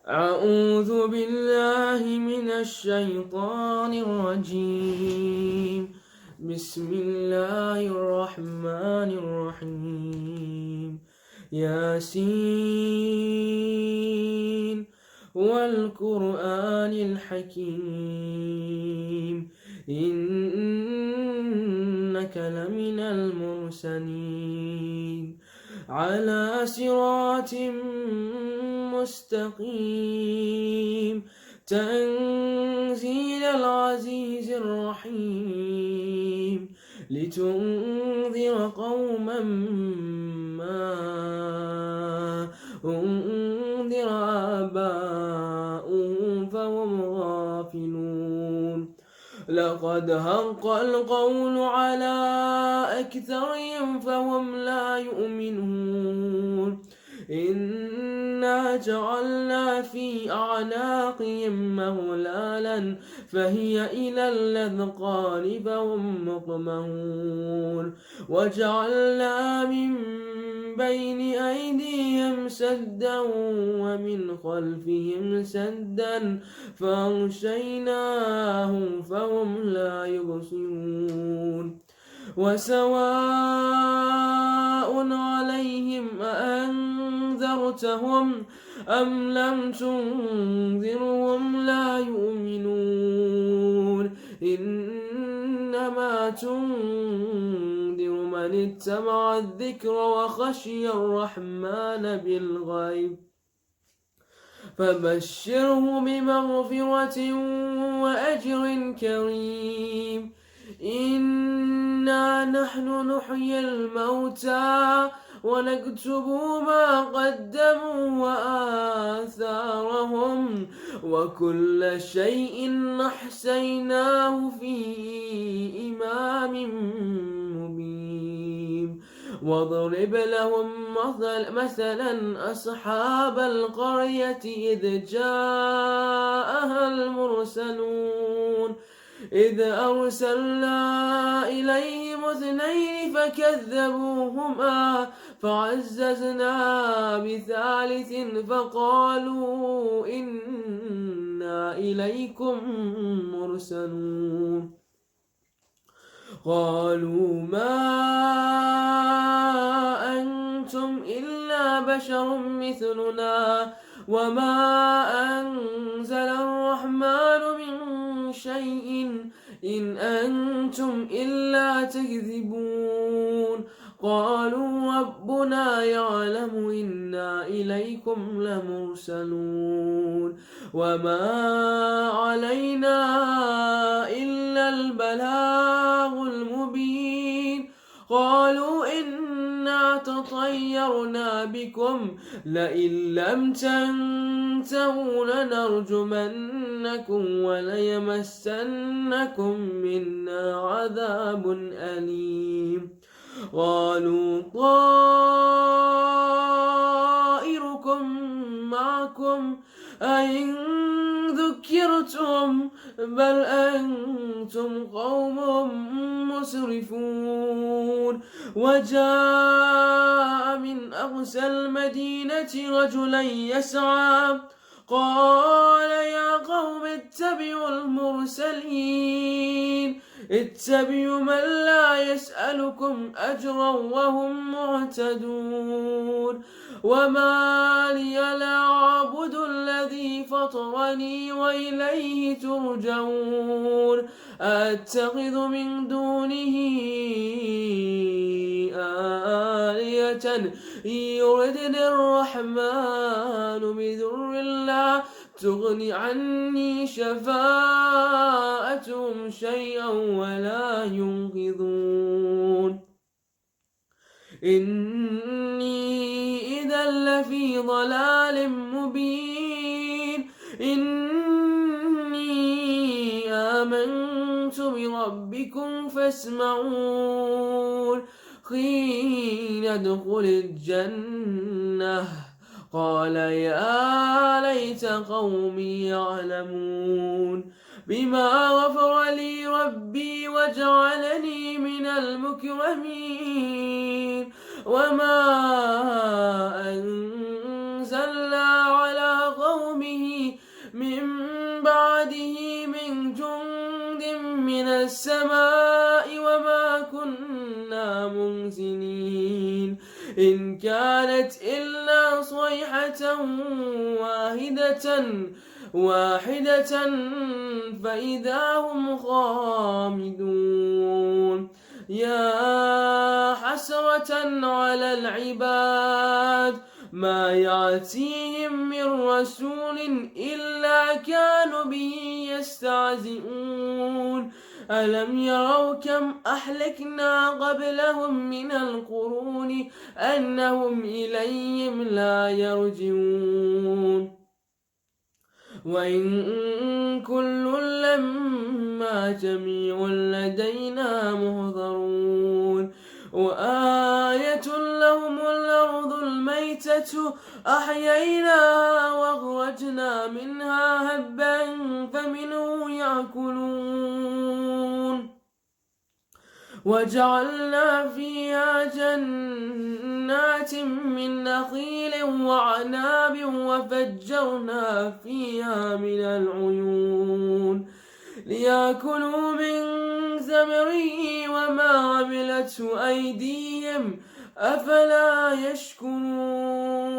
أعوذ بالله من الشيطان الرجيم. بسم الله الرحمن الرحيم. ياسين والقرآن الحكيم إنك لمن المرسلين على صراط مستقيم تنزيل العزيز الرحيم لتنذر قوما ما أنذر آباؤهم فهم غافلون لقد حق القول على أكثرهم فهم لا يؤمنون إنا جعلنا في أعناقهم مغلالا فهي إلى الأذقان فهم مقمحون وجعلنا من بين أيديهم سدا ومن خلفهم سدا فأغشيناهم فهم لا يبصرون وسواء عليهم أأنذرتهم أم لم تنذرهم لا يؤمنون إنما تنذر من اتبع الذكر وخشي الرحمن بالغيب فبشره بمغفرة وأجر كريم إنا نحن نحيي الموتى ونكتب ما قدموا وآثارهم وكل شيء أحصيناه في إمام مبين واضرب لهم مثلا أصحاب القرية إذ جاءها المرسلون إذ أرسلنا إليهم اثنين فكذبوهما فعززنا بثالث فقالوا إنا إليكم مرسلون قالوا ما أنتم إلا بشر مثلنا وما أنزل الرحمن من شيء إن أنتم إلا تكذبون قالوا ربنا يعلم إنا إليكم لمرسلون وما علينا إلا البلاغ المبين قالوا إنا تطيرنا بكم لئن لم تنتهوا لنرجمنكم وليمسنكم منا عذاب أليم قالوا طائركم معكم أئن ذكرتم بل أنتم قوم مسرفون وجاء من أقصى المدينة رجلا يسعى قال يا قوم اتبعوا المرسلين اتبعوا من لا يسألكم أجرا وهم معتدون وما لي لا أعبد الذي فطرني وإليه ترجعون أتخذ من دونه آلية يردن الرحمن بذر لا تغني عني شفاعتهم شيئا ولا ينقذون إني إذا لفي ضلال مبين إني آمنت بربكم فاسمعون حين ادخل الجنة قال يا ليت قومي يعلمون بما غفر لي ربي وجعلني من المكرمين وما أنزلنا على قوم به من بعده من جند من السماء وما كنا منزلين إن كانت إلا صيحة واحدة فإذا هم خامدون يا حسرة على العباد ما يأتيهم من رسول إلا كانوا به يستهزئون ألم يروا كم أهلكنا قبلهم من القرون أنهم إليهم لا يرجعون وإن كل لما جميع لدينا محضرون وآية لهم الأرض الميتة أحييناها وأخرجنا منها هبا فمنه يأكلون وجعلنا فيها جنات من نخيل وعناب وفجرنا فيها من العيون ليأكلوا من ثمره وما عملته أيديهم أفلا يشكرون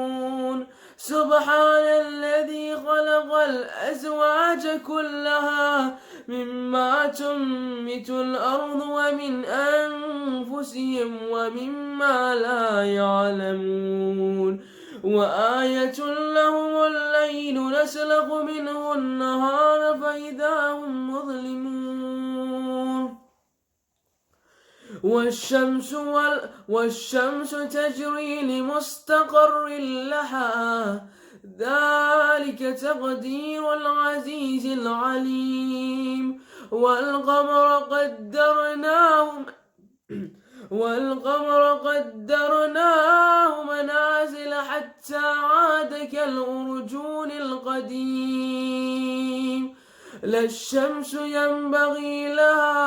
سبحان الذي خلق الأزواج كلها مما تنبت الأرض ومن أنفسهم ومما لا يعلمون وآية لهم الليل نسلخ منه النهار فإذا هم مظلمون والشمس تجري لمستقر لها ذلك تقدير العزيز العليم والقمر قدرناه منازل حتى عاد كالأرجون القديم لا الشمس ينبغي لها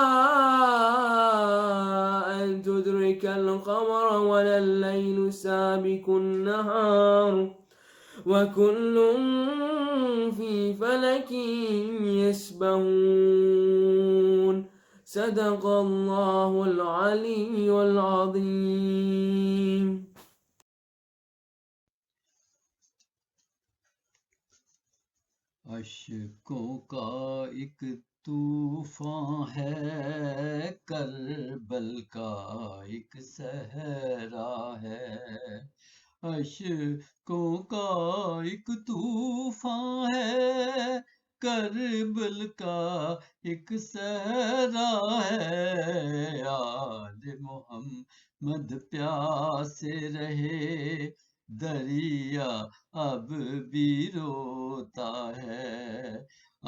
أن تدرك القمر ولا الليل سابق النهار وكل في فلك يسبحون صدق الله العلي العظيم. اشکوں کا ایک طوفان ہے کربل کا ایک صحرا ہے اشکوں کا ایک طوفان ہے کربل کا ایک صحرا ہے آل محمد پیاسے رہے دریا اب بھی روتا ہے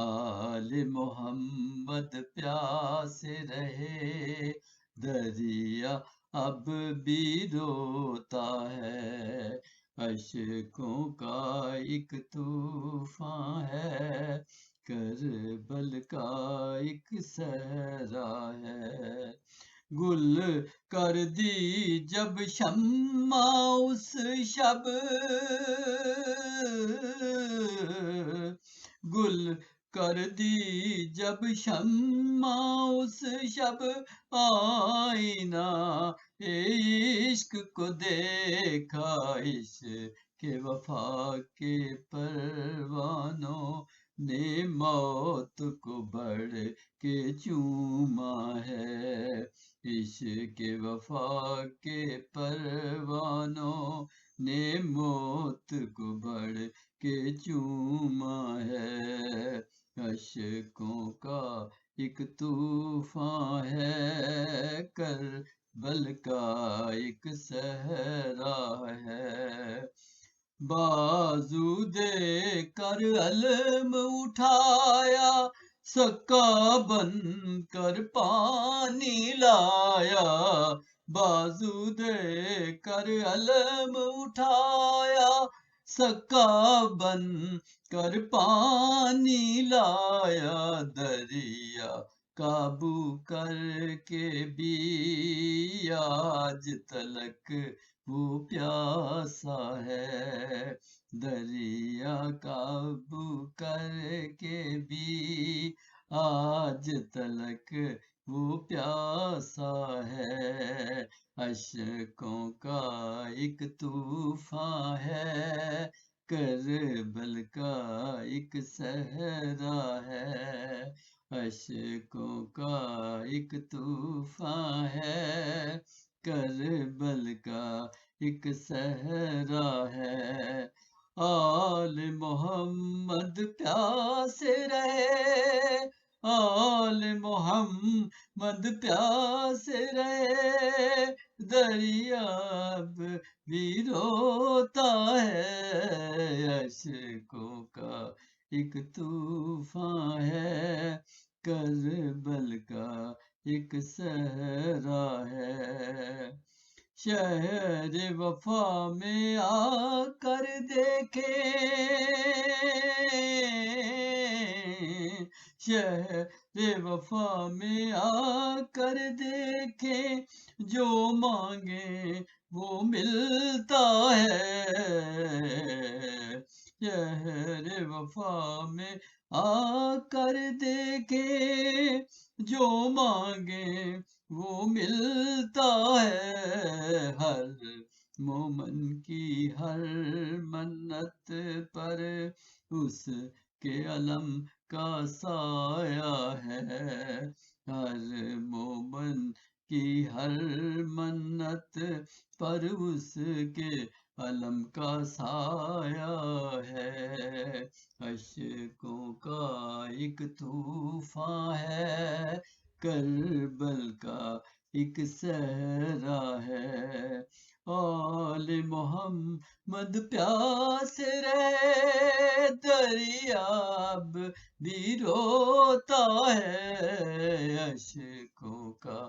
آل محمد پیاسے رہے دریا اب بھی روتا ہے اشکوں کا ایک طوفان ہے کربل کا ایک صحرا ہے گل کر دی جب شمع اس شب گل کر دی جب شمع اس شب آئینہ عشق کو دیکھا عشق وفا کے پروانوں نے موت کو بڑھ کے چوما ہے عشق وفا کے پروانوں نے موت کو بڑھ کے چوما ہے اشکوں کا ایک طوفان ہے کربل کا ایک صحرا ہے بازو دے کر علم اٹھایا سکا بن کر پانی لایا بازو دے کر علم اٹھایا سکا بن کر پانی لایا دریا قابو کر کے بھی آج تلک وہ پیاسا ہے، دریا قابو کر کے بھی آج تلک وہ پیاسا ہے، اشکوں کا ایک طوفان ہے، کربل کا ایک صحرا ہے، اشکوں کا ایک طوفان ہے، کربل کا ایک صحرا ہے، آل محمد پیاسے رہے، آل محمد پیاسے رہے، دریا اب بھی روتا ہے، اشکوں کا ایک طوفان ہے، کربل کا ایک صحرا ہے، شہر وفا میں آ کر دیکھیں، شہر وفا میں آ کر دیکھیں، جو مانگے وہ ملتا ہے، شہر وفا میں آ کر دیکھیں، جو مانگے وہ ملتا ہے، ہر مومن کی ہر منت پر اس کے علم کا سایہ ہے، ہر مومن کی ہر منت پر اس کے علم کا سایہ ہے، اشکوں کا ایک طوفان ہے، کربل کا ایک صحرا ہے، آل محمد پیاسے رہے، دریا اب بھی روتا ہے، اشکوں کا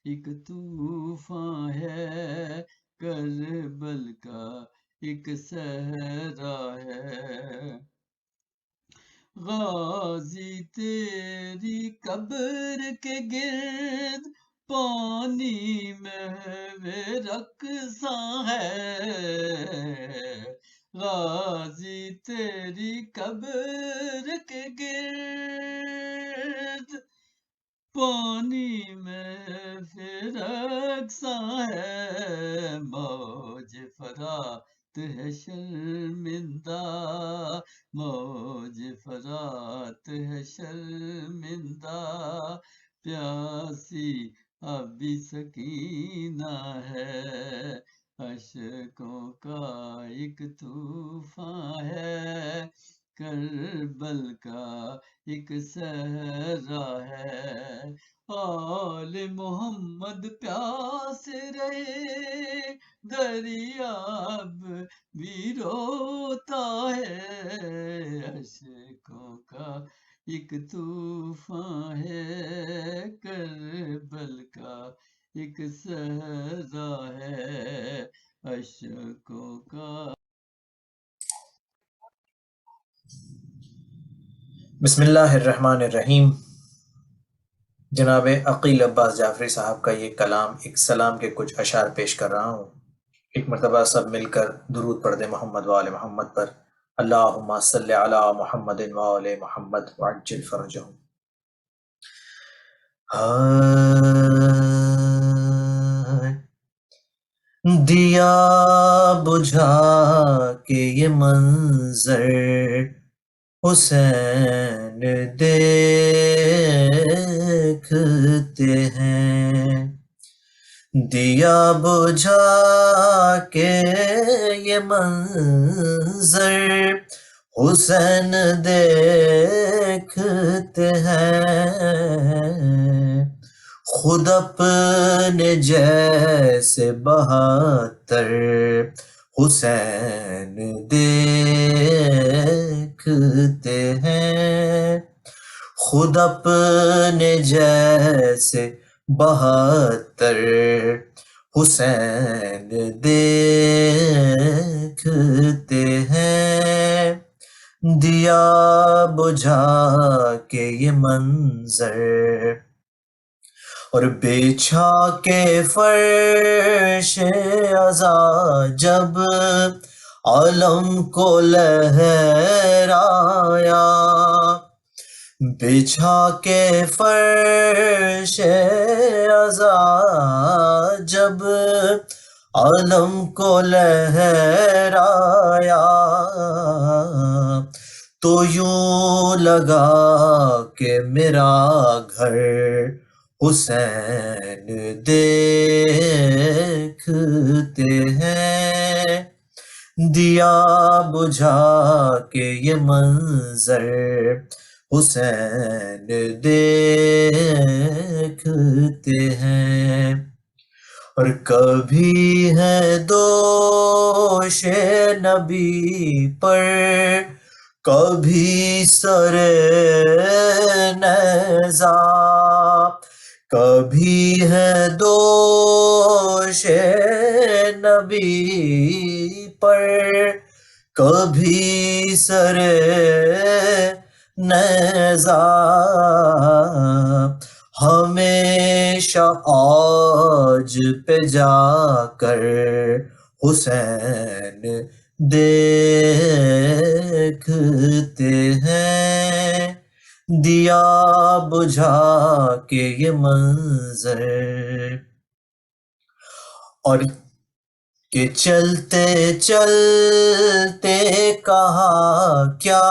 ایک طوفان ہے، کربل کا ایک صحرا ہے، غازی تیری قبر کے گرد پانی میں رقصاں ہے، غازی تیری قبر کے گرد پانی میں رقصاں ہے، موج فرات ہے شرمندہ، موج فرات ہے شرمندہ، پیاسی اب بھی سکینہ ہے، اشکوں کا ایک طوفان ہے، کربل کا ایک صحرا ہے، آل محمد پیاسے رہے، دریا اب بھی روتا ہے، اشکوں کا ایک طوفان ہے، کربل کا ایک صحرا ہے، اشکوں کا۔ بسم اللہ الرحمن الرحیم۔ جناب عقیل عباس جعفری صاحب کا یہ کلام ایک سلام کے کچھ اشعار پیش کر رہا ہوں، ایک مرتبہ سب مل کر درود پڑھ دیں محمد وآل محمد پر، اللہم صلی علی محمد وآل محمد وعجل فرجہم۔ دیا بجھا کے یہ منظر حسین دیکھتے ہیں، دیا بجھا کے یہ منظر حسین دیکھتے ہیں، خود اپنے جیسے بہتر حسین دیکھتے ہیں، خود اپنے جیسے بہتر حسین دیکھتے ہیں، دیا بجھا کے یہ منظر اور بچھا کے فرش عزا جب عالم کو لہرایا، بچھا کے فرش عزا جب عالم کو لہرایا، تو یوں لگا کہ میرا گھر حسین دیکھتے ہیں، دیا بجھا کے یہ منظر حسین دیکھتے ہیں۔ اور کبھی ہے دوش نبی پر، کبھی سر نیزہ، کبھی ہے دوش نبی پر، کبھی سر نیزہ، ہمیشہ آج پہ جا کر حسین دیکھتے ہیں، دیا بجھا کے یہ منظر۔ اور کہ چلتے چلتے کہا کیا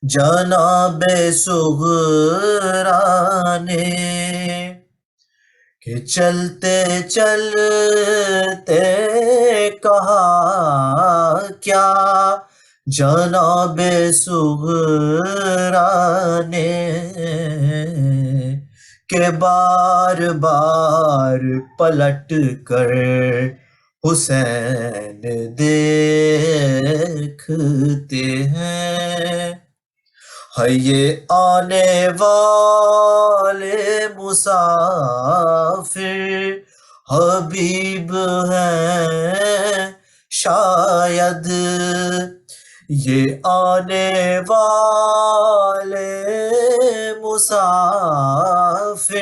جناب صغرا نے، کہ چلتے چلتے کہا کیا جناب صغرا نے، کہ بار بار پلٹ کر حسین دیکھتے ہیں۔ ہے یہ آنے والے مسافر حبیب ہیں شاید، یہ آنے والے مسافر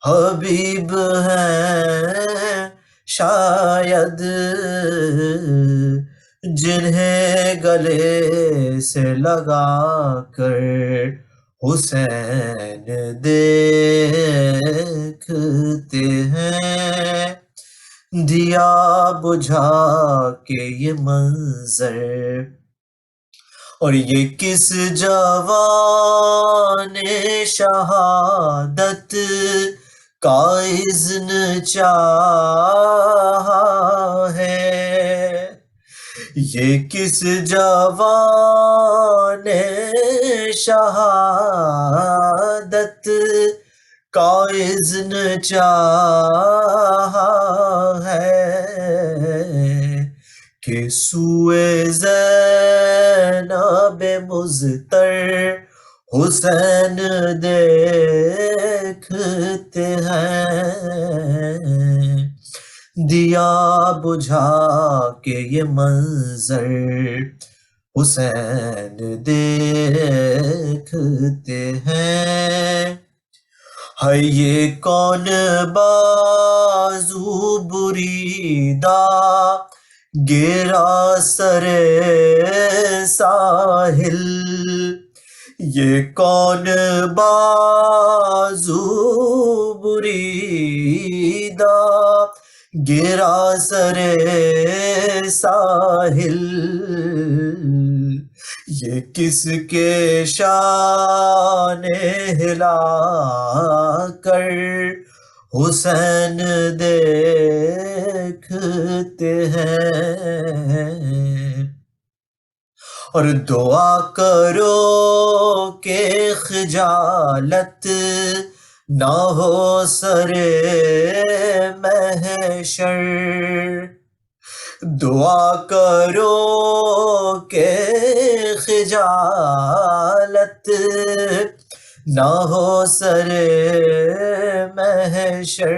حبیب ہیں شاید، جنہیں گلے سے لگا کر حسین دیکھتے ہیں، دیا بجھا کے یہ منظر۔ اور یہ کس جوان شہادت کا اذن چاہا ہے، یہ کس جوان شہادت کا اذن چاہا ہے، کہ سوئے زینب مضطر حسین دیکھتے ہیں، دیا بجھا کے یہ منظر حسین دیکھتے ہیں۔ ہے یہ کون بازو بریدہ گرا سر ساحل، یہ کون بازو بریدہ گرا سر ساحل، یہ کس کے شان ہلا کر حسین دیکھتے ہیں۔ اور دعا کرو کہ خجالت نہ ہو سر محشر، دعا کرو کہ خجالت نہ ہو سر محشر،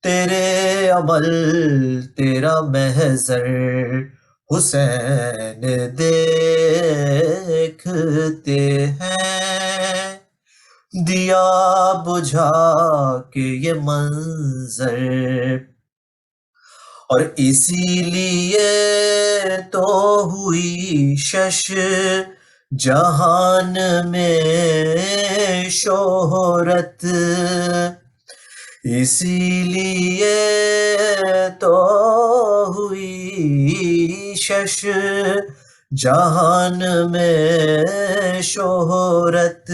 تیرے عمل تیرا محضر حسین دیکھتے ہیں، دیا بجھا کے یہ منظر، اور اسی لیے تو ہوئی شش جہان میں شہرت، اسی لیے تو ہوئی شش جہان میں شہرت،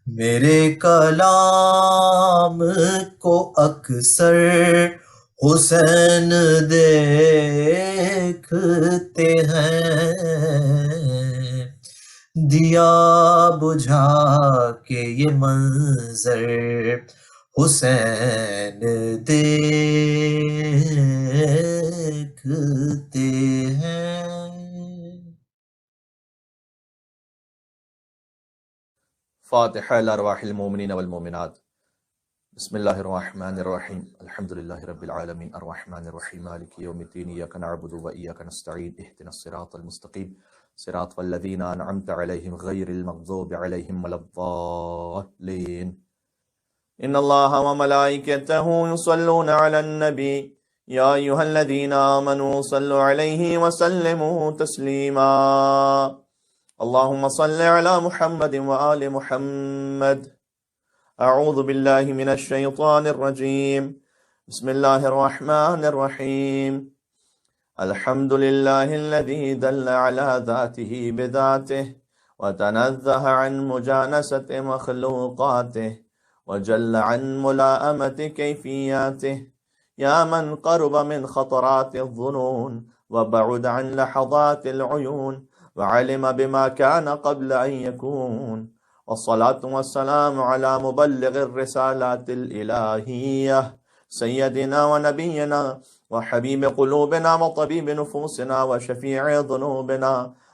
میرے کلام کو اکثر حسین دیکھتے ہیں، دیا بجھا کے یہ منظر حسین دیکھتے ہیں۔ فاتحہ الارواح المومنین والمومنات۔ بسم اللہ الرحمن الرحیم، الحمد للہ رب العالمین، الرحمن الرحیم، مالک یوم الدین، ایاک نعبد و ایاک نستعین، اہدنا الصراط المستقیم، صراط الذین انعمت علیہم غیر المغضوب علیہم ولا الضالین۔ ان اللہ وملائکتہ یصلون علی النبی یا ایہا الذین آمنوا صلوا علیہ وسلموا تسلیما۔ اللہم صل علی محمد وآل محمد۔ اعوذ باللہ من الشیطان الرجیم، بسم اللہ الرحمن الرحیم۔ الحمد للہ الذی دل علی ذاتہ بذاتہ وتنزہ عن مجانست مخلوقاتہ وجل عن ملائمت کیفیاتہ، یا من قرب من خطرات الظنون وبعد عن لحظات العیون وعلم بما كان قبل أن يكون، والصلاة والسلام على مبلغ الرسالات الإلهية سيدنا ونبينا وحبيب قلوبنا وطبيب نفوسنا وشفيع ذنوبنا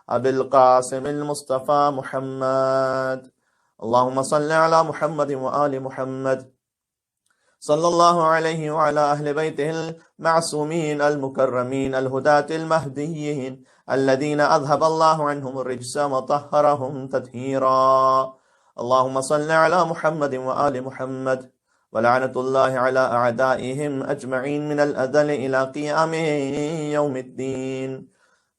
أبي القاسم المصطفى محمد۔ اللهم صل على محمد وآل محمد صلى الله عليه وعلى أهل بيته المعصومين المكرمين الهداة المهديين الذين أذهب الله عنهم الرجس وطهرهم تطهيرا۔ اللهم صل على محمد وآل محمد ولعنة الله على أعدائهم أجمعين من الأزل إلى قيام يوم الدين۔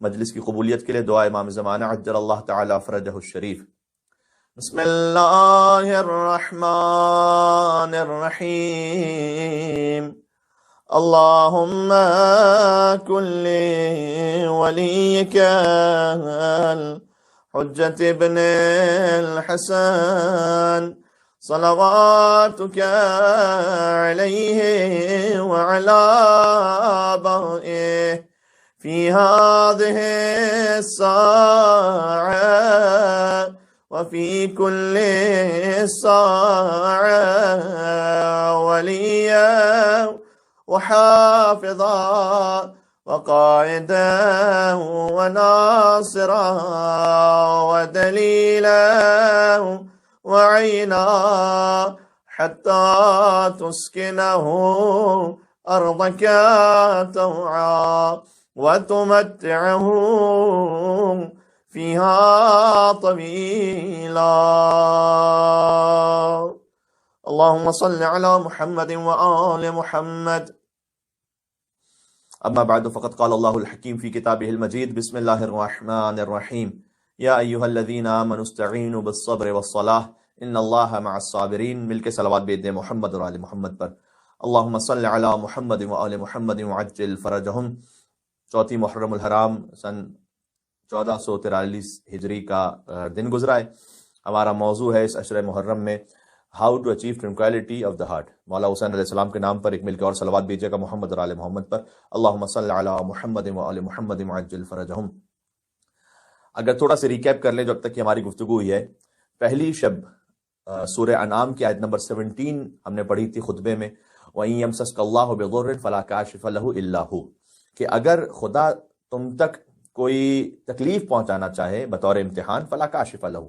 مجلس کی قبولیت کے لیے دعا امام زمانہ عجل اللہ تعالی فرجہ الشریف۔ بسم اللہ الرحمن الرحیم۔ اللہم کن لولیک الحجة ابن الحسن صلواتک علیہ وعلى آبائه في هذه الساعة وفي كل ساعة وليا وحافظا وقائدا وناصرا ودليلا وعينا حتى تسكنه أرضك طوعا وتمتعه فيها طويلا۔ اللهم صل على محمد وآل محمد۔ اما بعد فقد قال الله الحكيم في كتابه المجيد، بسم الله الرحمن الرحيم، يا أيها الذين آمنوا استعينوا بالصبر والصلاة ان الله مع الصابرين۔ مل کے صلوات بھیج دیں محمد اور آل محمد پر۔ اللهم صل على محمد وآل محمد وعجل فرجهم۔ چوتھی محرم الحرام سن 1443 ہجری کا دن گزرا ہے۔ ہمارا موضوع ہے اس عشر محرم میں how to achieve tranquility of the heart. مولا حسین علیہ السلام کے نام پر ایک مل کے اور صلوات بھیجیے گا محمد اور آل محمد پر۔ اللہم صل علی محمد وآل محمد وعجل فرجہم۔ اگر تھوڑا سا ریکیپ کر لیں جو اب تک کی ہماری گفتگو ہوئی ہے، پہلی شب سورہ انعام کی آیت نمبر 17 ہم نے پڑھی تھی خطبے میں، وَإِن يَمْسَسْكَ اللَّهُ بِضُرٍّ فَلَا كَاشِفَ لَهُ إِلَّا هُوَ، کہ اگر خدا تم تک کوئی تکلیف پہنچانا چاہے بطور امتحان، فَلَا كَاشِفَ لَهُ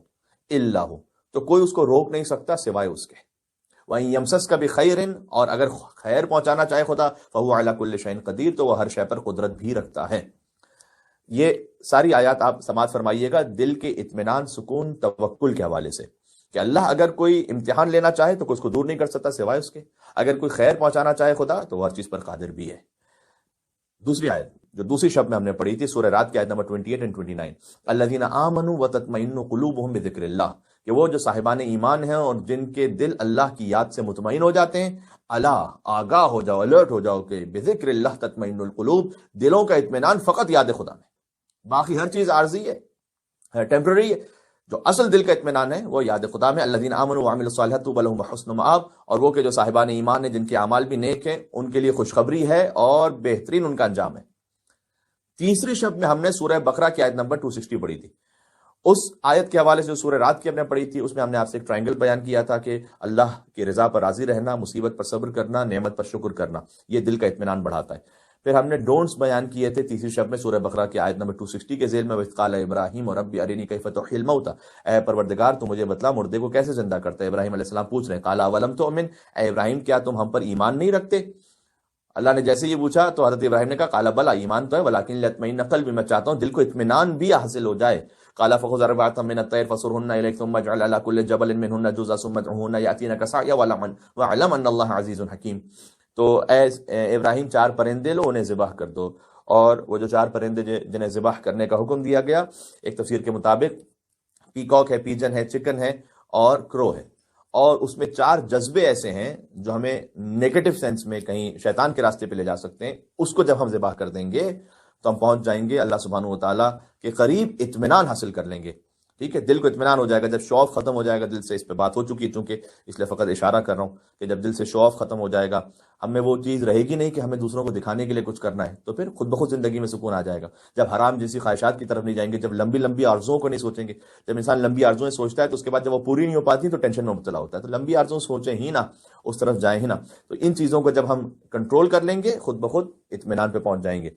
إِلَّا هُوَ، تو کوئی اس کو روک نہیں سکتا سوائے اس کے۔ وَإِن يَمْسَسْكَ بِخَيْرٍ، اور اگر خیر پہنچانا چاہے خدا، فَهُوَ عَلَى كُلِّ شَيْءٍ قدیر، تو وہ ہر شے پر قدرت بھی رکھتا ہے۔ یہ ساری آیات آپ سماعت فرمائیے گا دل کے اطمینان، سکون، توکل کے حوالے سے۔ کہ اللہ اگر کوئی امتحان لینا چاہے تو کوئی اس کو دور نہیں کر سکتا سوائے اس کے، اگر کوئی خیر پہنچانا چاہے خدا تو وہ ہر چیز پر قادر بھی ہے۔ دوسری آیت جو دوسری شب میں ہم نے پڑھی تھی سورہ رات کی آیت نمبر 28 اور 29، الذین آمنوا وتطمئن قلوبهم بذکر اللہ، کہ وہ جو صاحبان ایمان ہیں اور جن کے دل اللہ کی یاد سے مطمئن ہو جاتے ہیں، الا آگاہ ہو جاؤ، الرٹ ہو جاؤ کہ بذکر اللہ تطمئن القلوب، دلوں کا اطمینان فقط یاد خدا میں، باقی ہر چیز عارضی ہے، ٹیمپرری ہے، جو اصل دل کا اطمینان ہے وہ یاد خدا میں۔ الذین آمنوا وعملوا الصالحات طوبی لهم وحسن مآب، اور وہ کہ جو صاحبان ایمان ہیں جن کے اعمال بھی نیک ہیں ان کے لیے خوشخبری ہے اور بہترین ان کا انجام ہے۔ تیسری شب میں ہم نے سورہ بقرہ کی آیت نمبر 260 پڑھی تھی، اس آیت کے حوالے سے جو سورہ رات کی ہم نے پڑھی تھی اس میں ہم نے آپ سے ایک ٹرائنگل بیان کیا تھا کہ اللہ کی رضا پر راضی رہنا، مصیبت پر صبر کرنا، نعمت پر شکر کرنا، یہ دل کا اطمینان بڑھاتا ہے۔ پھر ہم نے ڈونٹس بیان کیے تھے تیسری شب میں سورہ بقرہ کی آیت نمبر 260 کے ذیل میں، وَإِذْ قَالَ إِبْرَاهِيمُ رَبِّ أَرِنِي كَيْفَ تُحْيِي الْمَوْتَى، اے پروردگار تو مجھے بتلا مردے کو کیسے زندہ کرتا ہے۔ ابراہیم علیہ السلام پوچھ رہے ہیں قَالَ أَوَلَمْ تُؤْمِنْ، اے ابراہیم کیا تم ہم پر ایمان نہیں رکھتے؟ اللہ نے جیسے یہ پوچھا تو حضرت ابراہیم نے کہا قَالَ بَلَىٰ، ایمان تو ہے، وَلَٰكِن لِيَطْمَئِنَّ قَلْبِي، میں چاہتا ہوں دل کو اطمینان بھی حاصل ہو جائے۔ قَالَ فَخُذْ أَرْبَعَةً مِّنَ الطَّيْرِ فَصُرْهُنَّ إِلَيْكَ ثُمَّ اجْعَلْ عَلَىٰ كُلِّ جَبَلٍ مِّنْهُنَّ جُزْءًا ثُمَّ ادْعُهُنَّ يَأْتِينَكَ سَعْيًا وَاعْلَمْ أَنَّ اللَّهَ عَزِيزٌ حَكِيمٌ۔ تو اے ابراہیم 4 پرندے لو، انہیں ذبح کر دو، اور وہ جو 4 پرندے جنہیں ذبح کرنے کا حکم دیا گیا، ایک تفسیر کے مطابق پیکاک ہے، پیجن ہے، چکن ہے اور کرو ہے، اور اس میں 4 جذبے ایسے ہیں جو ہمیں نیگیٹو سینس میں کہیں شیطان کے راستے پہ لے جا سکتے ہیں، اس کو جب ہم ذبح کر دیں گے تو ہم پہنچ جائیں گے اللہ سبحانہ وتعالیٰ کے قریب، اطمینان حاصل کر لیں گے۔ ٹھیک ہے، دل کو اطمینان ہو جائے گا جب شوق ختم ہو جائے گا دل سے، اس پہ بات ہو چکی ہے چونکہ، اس لیے فقط اشارہ کر رہا ہوں کہ جب دل سے شوق ختم ہو جائے گا، ہم میں وہ چیز رہے گی نہیں کہ ہمیں دوسروں کو دکھانے کے لیے کچھ کرنا ہے، تو پھر خود بخود زندگی میں سکون آ جائے گا۔ جب حرام جیسی خواہشات کی طرف نہیں جائیں گے، جب لمبی لمبی آرزوؤں کو نہیں سوچیں گے، جب انسان لمبی آرزویں سوچتا ہے تو اس کے بعد جب وہ پوری نہیں ہو پاتی تو ٹینشن میں مبتلا ہوتا ہے، تو لمبی آرزویں سوچیں ہی نہ، اس طرف جائیں ہی نہ۔ تو ان چیزوں کو جب ہم کنٹرول کر لیں گے خود بخود اطمینان پہ پہنچ جائیں گے۔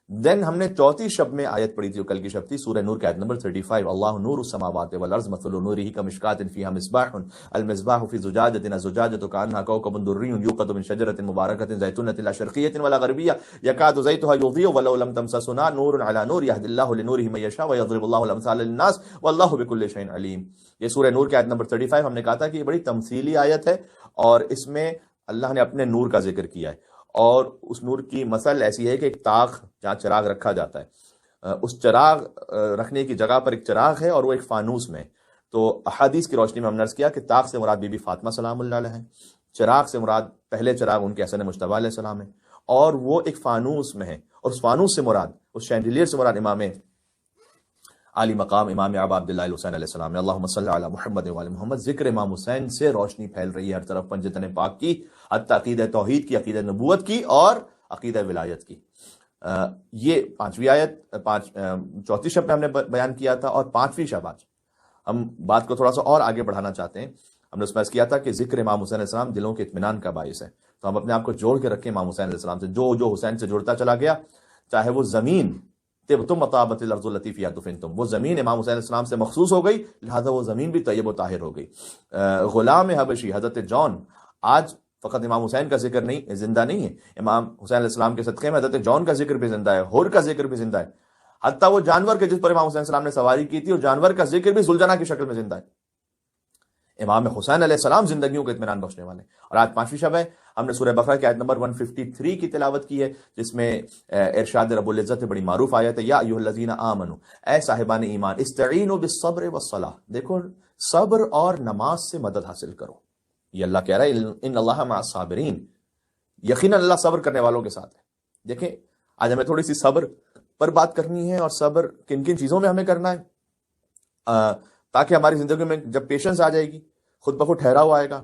دین ہم نے چوتھی شب میں آیت پڑھی تھی جو کل کی شب تھی، سورہ نور کی آیت نمبر 35، اللہ نور السماوات والارض مثل نورہ کمشکاۃ فیہا مصباح المصباح فی زجاجۃ الزجاجۃ کأنہا کوکب درّی یوقد من شجرۃ مبارکۃ زیتونۃ لا شرقیۃ ولا غربیہ یکاد زیتها یضیء ولو لم تمسسہ نار نور علی نور یہدی اللہ لنورہ من یشاء ویضرب اللہ الامثال للناس واللہ بکل شیء علیم۔ یہ سورہ نور کی آیت نمبر 35 ہم نے کہا تھا کہ یہ بڑی تمثیلی آیت ہے، اور اس میں اللہ نے اپنے نور کا ذکر کیا ہے، اور اس نور کی مثل ایسی ہے کہ ایک طاق جہاں چراغ رکھا جاتا ہے، اس چراغ رکھنے کی جگہ پر ایک چراغ ہے اور وہ ایک فانوس میں۔ تو احادیث کی روشنی میں ہم نے عرض کیا کہ طاق سے مراد بی بی فاطمہ سلام اللہ علیہ ہے، چراغ سے مراد پہلے چراغ ان کے حسن مجتبیٰ علیہ السلام ہے، اور وہ ایک فانوس میں ہے، اور اس فانوس سے مراد، اس شینڈیلیئر سے مراد امام عالی مقام امام ابا عبداللہ الحسین علیہ السلام ہے۔ اللہم صلی علی محمد و علی محمد، ذکر امام حسین سے روشنی پھیل رہی ہے ہر طرف، پنجتن پاک کی، حتی عقیدہ توحید کی، عقیدہ نبوت کی اور عقیدہ ولایت کی۔ یہ 5ویں آیت، چوتھی شب میں ہم نے بیان کیا تھا، اور 5ویں شب آج ہم بات کو تھوڑا سا اور آگے بڑھانا چاہتے ہیں۔ ہم نے اس میں کیا تھا کہ ذکر امام حسین علیہ السلام دلوں کے اطمینان کا باعث ہے، تو ہم اپنے آپ کو جوڑ کے رکھیں امام حسین علیہ السلام سے، جو حسین سے جڑتا چلا گیا، چاہے وہ زمین تم مطابت الارض التي فيها دفنتم، وہ زمین امام حسین علیہ السلام سے مخصوص ہو گئی، لہذا وہ زمین بھی طیب و طاہر ہو گئی۔ غلام حبشی حضرت جون، آج فقط امام حسین کا ذکر نہیں زندہ نہیں ہے، امام حسین علیہ السلام کے صدقے میں حضرت جون کا ذکر بھی زندہ ہے، حر کا ذکر بھی زندہ ہے، حتیٰ وہ جانور کے جس پر امام حسین علیہ السلام نے سواری کی تھی، اور جانور کا ذکر بھی ذوالجناح کی شکل میں زندہ ہے۔ امام حسین علیہ السلام زندگیوں کو اطمینان بخشنے والے۔ اور آج 5ویں شب ہے، ہم نے سورہ بقرہ کی آیت نمبر 153 کی تلاوت کی ہے، جس میں ارشاد رب العزت بڑی معروف آیت ہے، یا ایھا الذین آمنوا، اے صاحبان ایمان، استعینوا بالصبر والصلاۃ، دیکھو صبر اور نماز سے مدد حاصل کرو۔ یہ اللہ کہہ رہا ہے ان اللہ مع الصابرین، یقیناً اللہ صبر کرنے والوں کے ساتھ ہے۔ دیکھیں آج ہمیں تھوڑی سی صبر پر بات کرنی ہے، اور صبر کن کن چیزوں میں ہمیں کرنا ہے، تاکہ ہماری زندگی میں جب پیشنس آ جائے گی، خود بخود ٹھہراؤ آئے گا،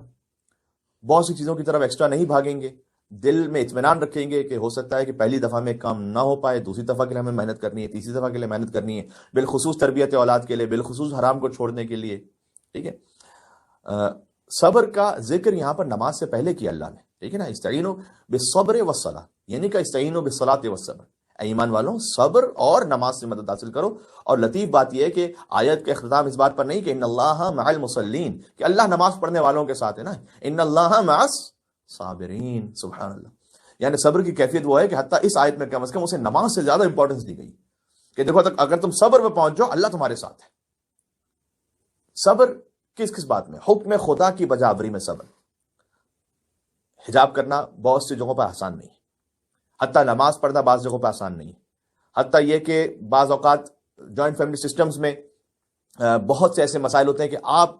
بہت سی چیزوں کی طرف ایکسٹرا نہیں بھاگیں گے، دل میں اطمینان رکھیں گے کہ ہو سکتا ہے کہ پہلی دفعہ میں کام نہ ہو پائے، دوسری دفعہ کے لیے ہمیں محنت کرنی ہے، تیسری دفعہ کے لیے محنت کرنی ہے، بالخصوص تربیت اولاد کے لیے، بالخصوص حرام کو چھوڑنے کے لیے۔ ٹھیک ہے، صبر کا ذکر یہاں پر نماز سے پہلے کیا اللہ نے، ٹھیک ہے نا، استعینوا بالصبر والصلاۃ، یعنی کہ استعینوا بالصلاۃ والصبر، اے ایمان والوں صبر اور نماز سے مدد حاصل کرو۔ اور لطیف بات یہ ہے کہ آیت کا اختتام اس بات پر نہیں کہ ان اللہ مع المصلین، کہ اللہ نماز پڑھنے والوں کے ساتھ ہے نا، ان اللہ مع الصابرین، سبحان اللہ، یعنی صبر کی کیفیت وہ ہے کہ حتیٰ اس آیت میں کم از کم اسے نماز سے زیادہ امپورٹنس دی گئی کہ دیکھو اگر تم صبر پہ پہنچ جاؤ اللہ تمہارے ساتھ ہے۔ صبر کس کس بات میں؟ حکم خدا کی بجاوری میں صبر. حجاب کرنا بہت سی جگہوں پر آسان نہیں، حتیٰ نماز پڑھنا بعض جگہوں پہ آسان نہیں، حتیٰ یہ کہ بعض اوقات جوائنٹ فیملی سسٹمز میں بہت سے ایسے مسائل ہوتے ہیں کہ آپ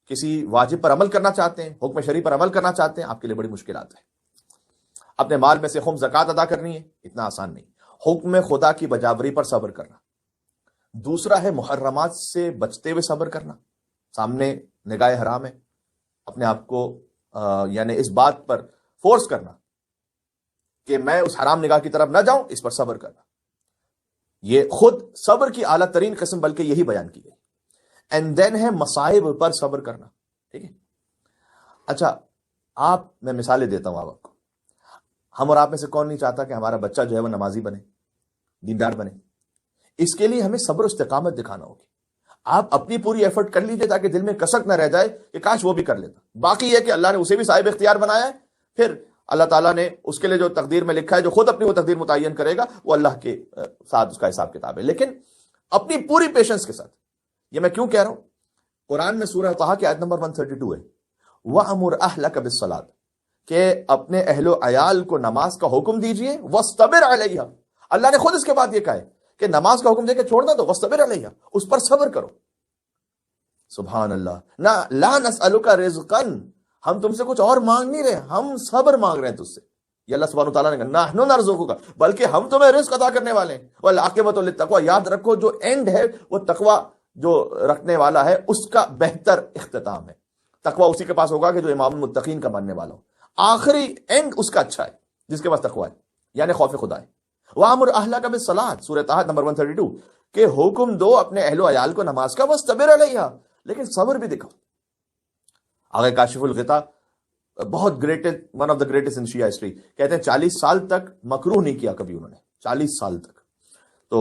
کسی واجب پر عمل کرنا چاہتے ہیں، حکم شرعی پر عمل کرنا چاہتے ہیں، آپ کے لیے بڑی مشکلات ہیں. اپنے مال میں سے خمس زکوٰۃ ادا کرنی ہے، اتنا آسان نہیں. حکم خدا کی بجاوری پر صبر کرنا. دوسرا ہے محرمات سے بچتے ہوئے صبر کرنا. سامنے نگاہ حرام ہے، اپنے آپ کو یعنی اس بات پر فورس کرنا کہ میں اس حرام نگاہ کی طرف نہ جاؤں، اس پر صبر کرنا. یہ خود صبر کی اعلیٰ ترین قسم بلکہ یہی بیان کی گئی. اینڈ دین ہے مصائب پر صبر کرنا. ٹھیک ہے. اچھا میں مثالیں دیتا ہوں آپ کو. ہم اور آپ میں سے کون نہیں چاہتا کہ ہمارا بچہ جو ہے وہ نمازی بنے، دیندار بنے؟ اس کے لیے ہمیں صبر و استقامت دکھانا ہوگی. آپ اپنی پوری ایفرٹ کر لیجئے تاکہ دل میں کسک نہ رہ جائے کہ کاش وہ بھی کر لیتا. باقی یہ کہ اللہ نے اسے بھی صاحب اختیار بنایا ہے، پھر اللہ تعالیٰ نے اس کے لیے جو تقدیر میں لکھا ہے، جو خود اپنی وہ تقدیر متعین کرے گا، وہ اللہ کے ساتھ اس کا حساب کتاب ہے. لیکن اپنی پوری پیشنس کے ساتھ. یہ میں کیوں کہہ رہا ہوں؟ قرآن میں سورہ طہ کی آیت نمبر 132 ہے، وَأَمُرْ أَهْلَكَ بِالصَّلَاةِ، کہ اپنے اہل و عیال کو نماز کا حکم دیجئے، وَاسْتَبِرْ عَلَيْهَا. اللہ نے خود اس کے بعد یہ کہا ہے کہ نماز کا حکم دے کے چھوڑنا تو وَاسْتَبِرْ عَلَيْهَا، اس پر صبر کرو. سبحان اللہ. نہ لا نسألک رزقا، ہم تم سے کچھ اور مانگ نہیں رہے، ہم صبر مانگ رہے ہیں تجھ سے. یہ اللہ سبحانہ وتعالیٰ نے کہا نحن نرزقک، بلکہ ہم تمہیں رزق عطا کرنے والے ہیں. والعاقبۃ للتقوی، یاد رکھو جو اینڈ ہے وہ تقوی جو رکھنے والا ہے اس کا بہتر اختتام ہے. تقوی اسی کے پاس ہوگا کہ جو امام المتقین کا ماننے والا ہو. آخری اینڈ اس کا اچھا ہے جس کے پاس تقوی ہے، یعنی خوف خدا ہے. وَأَمُرْ أَهْلَكَ بِالصَّلَاةِ، سورہ طہ نمبر 132، کہ حکم دو اپنے اہل و عیال کو نماز کا، وَاسْتَبِرْ عَلَيْهَا، لیکن صبر بھی دکھاؤ. آگے کاشف الغطا، بہت greatest, one of the greatest in Shia history, کہتے ہیں 40 سال تک مکروہ نہیں کیا کبھی انہوں نے، 40 سال تک. تو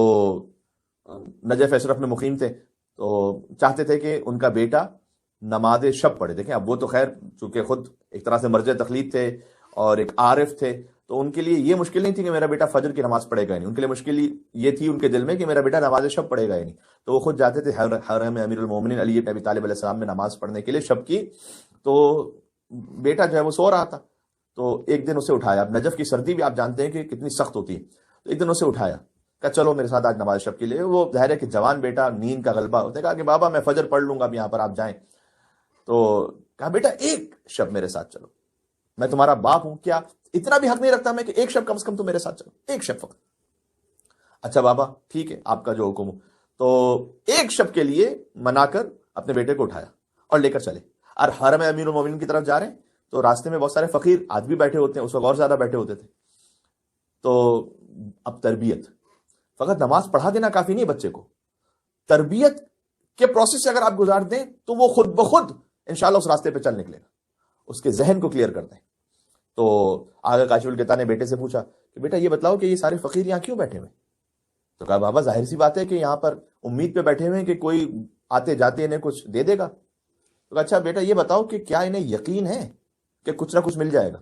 نجف اشرف میں مقیم تھے، تو چاہتے تھے کہ ان کا بیٹا نماز شب پڑھے. دیکھیں اب وہ تو خیر چونکہ خود ایک طرح سے مرجع تقلید تھے اور ایک عارف تھے، تو ان کے لیے یہ مشکل نہیں تھی کہ میرا بیٹا فجر کی نماز پڑھے گا ہی نہیں. ان کے لیے مشکل یہ تھی ان کے دل میں کہ میرا بیٹا نماز شب پڑھے گا ہی نہیں. تو وہ خود جاتے تھے حرم امیر المومنین علی بن ابی طالب علیہ السلام میں نماز پڑھنے کے لیے شب کی. تو بیٹا جو ہے وہ سو رہا تھا، تو ایک دن اسے اٹھایا. اب نجف کی سردی بھی آپ جانتے ہیں کہ کتنی سخت ہوتی ہے، تو ایک دن اسے اٹھایا، کہا چلو میرے ساتھ آج نماز شب کے لیے. وہ ظاہر ہے کہ جوان بیٹا، نیند کا غلبہ ہوتا ہے، کہا کہ بابا میں فجر پڑھ لوں گا اب یہاں پر آپ جائیں. تو کہا بیٹا ایک شب میرے ساتھ چلو، میں تمہارا باپ ہوں، کیا اتنا بھی حق نہیں رکھتا میں کہ ایک شب کم از کم تم میرے ساتھ چلو، ایک شب فقط؟ اچھا بابا ٹھیک ہے آپ کا جو حکم ہو. تو ایک شب کے لیے منا کر اپنے بیٹے کو اٹھایا اور لے کر چلے. اور حرم امیر المومنین کی طرف جا رہے ہیں تو راستے میں بہت سارے فقیر آدمی بیٹھے ہوتے ہیں، اس وقت اور زیادہ بیٹھے ہوتے تھے. تو اب تربیت، فقط نماز پڑھا دینا کافی نہیں بچے کو، تربیت کے پروسیس سے اگر آپ گزار دیں تو وہ خود بخود انشاءاللہ اس راستے پہ چل نکلے گا. اس کے ذہن کو کلیئر کر دیں. تو آگے کاشف الغطا نے بیٹے سے پوچھا کہ بیٹا یہ بتلاؤ کہ یہ سارے فقیر یہاں کیوں بیٹھے ہوئے؟ تو کہا بابا ظاہر سی بات ہے کہ یہاں پر امید پہ بیٹھے ہوئے ہیں کہ کوئی آتے جاتے انہیں کچھ دے دے گا. تو اچھا بیٹا یہ بتاؤ کہ کیا انہیں یقین ہے کہ کچھ نہ کچھ مل جائے گا؟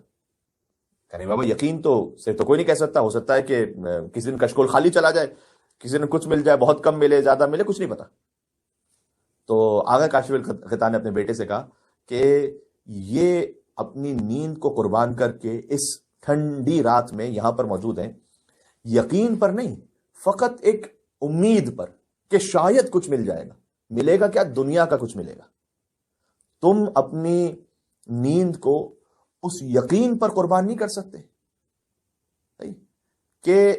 کہنے بابا یقین تو صرف تو کوئی نہیں کہہ سکتا، ہو سکتا ہے کہ کسی دن کشکول خالی چلا جائے، کسی دن کچھ مل جائے، بہت کم ملے، زیادہ ملے، کچھ نہیں پتا. تو آگے کاشف الغطا نے اپنے بیٹے سے کہا کہ یہ اپنی نیند کو قربان کر کے اس ٹھنڈی رات میں یہاں پر موجود ہیں، یقین پر نہیں، فقط ایک امید پر کہ شاید کچھ مل جائے گا. ملے گا کیا؟ دنیا کا کچھ ملے گا. تم اپنی نیند کو اس یقین پر قربان نہیں کر سکتے کہ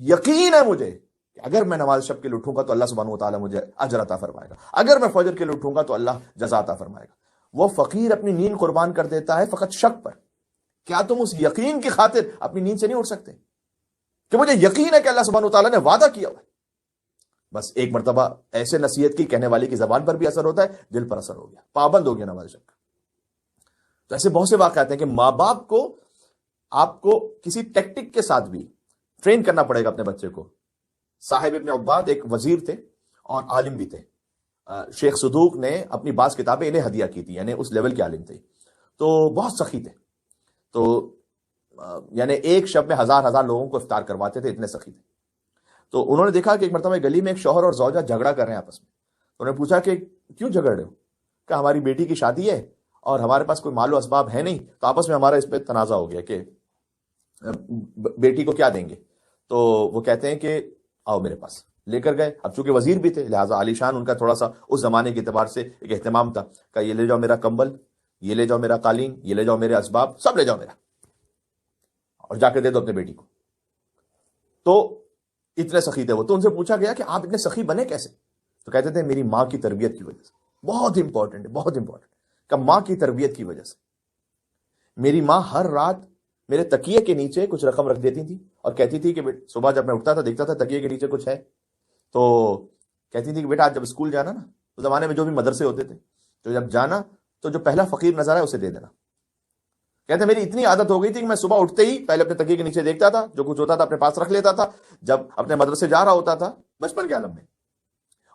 یقین ہے مجھے کہ اگر میں نماز شب کے لیے اٹھوں گا تو اللہ سبحانہ وتعالی مجھے اجر عطا فرمائے گا، اگر میں فجر کے لیے اٹھوں گا تو اللہ جزا عطا فرمائے گا. وہ فقیر اپنی نیند قربان کر دیتا ہے فقط شک پر. کیا تم اس یقین کی خاطر اپنی نیند سے نہیں اٹھ سکتے کہ مجھے یقین ہے کہ اللہ سبحانہ وتعالی نے وعدہ کیا ہوا ہے؟ بس ایک مرتبہ ایسے نصیحت کی، کہنے والی کی زبان پر بھی اثر ہوتا ہے، دل پر اثر ہو گیا، پابند ہو گیا نماز شب کا. تو ایسے بہت سے واقعات ہیں کہ ماں باپ کو آپ کو کسی ٹیکٹک کے ساتھ بھی ٹرین کرنا پڑے گا اپنے بچے کو. صاحب ابن عباد ایک وزیر تھے اور عالم بھی تھے. شیخ صدوق نے اپنی بعض کتابیں انہیں ہدیہ کی تھی، یعنی اس لیول کے عالم تھے. تو بہت سخی تھے، تو یعنی ایک شب میں ہزار لوگوں کو افطار کرواتے تھے، اتنے سخی تھے. تو انہوں نے دیکھا کہ ایک مرتبہ گلی میں ایک شوہر اور زوجہ جھگڑا کر رہے ہیں آپس میں. انہوں نے پوچھا کہ کیوں جھگڑ رہے ہو؟ کہ ہماری بیٹی کی شادی ہے اور ہمارے پاس کوئی مال و اسباب ہے نہیں، تو آپس میں ہمارا اس پہ تنازع ہو گیا کہ بیٹی کو کیا دیں گے. تو وہ کہتے ہیں کہ آؤ میرے پاس. لے کر گئے. اب چونکہ وزیر بھی تھے لہٰذا عالی شان ان کا تھوڑا سا اس زمانے کے اعتبار سے ایک اہتمام تھا کہ یہ لے جاؤ میرا کمبل، یہ لے جاؤ میرا قالین، یہ لے جاؤ میرے اسباب، سب لے جاؤ میرا، اور جا کے دے دو اپنے بیٹی کو. تو اتنے سخی تھے وہ. تو ان سے پوچھا گیا کہ آپ اتنے سخی بنے کیسے؟ تو کہتے تھے میری ماں کی تربیت کی وجہ سے. بہت امپورٹنٹ ہے، بہت امپورٹنٹ کہ ماں کی تربیت کی وجہ سے. میری ماں ہر رات میرے تکیے کے نیچے کچھ رقم رکھ دیتی تھی اور کہتی تھی کہ صبح جب میں اٹھتا تھا دیکھتا تھا تکیے کے نیچے کچھ ہے، تو کہتی تھی کہ بیٹا آج جب اسکول جانا نا، اس زمانے میں جو بھی مدرسے ہوتے تھے، تو جب جانا تو جو پہلا فقیر نظر آئے اسے دے دینا. کہتے میری اتنی عادت ہو گئی تھی کہ میں صبح اٹھتے ہی پہلے اپنے تکیے کے نیچے دیکھتا تھا، جو کچھ ہوتا تھا اپنے پاس رکھ لیتا تھا. جب اپنے مدرسے جا رہا ہوتا تھا بچپن کے عالم میں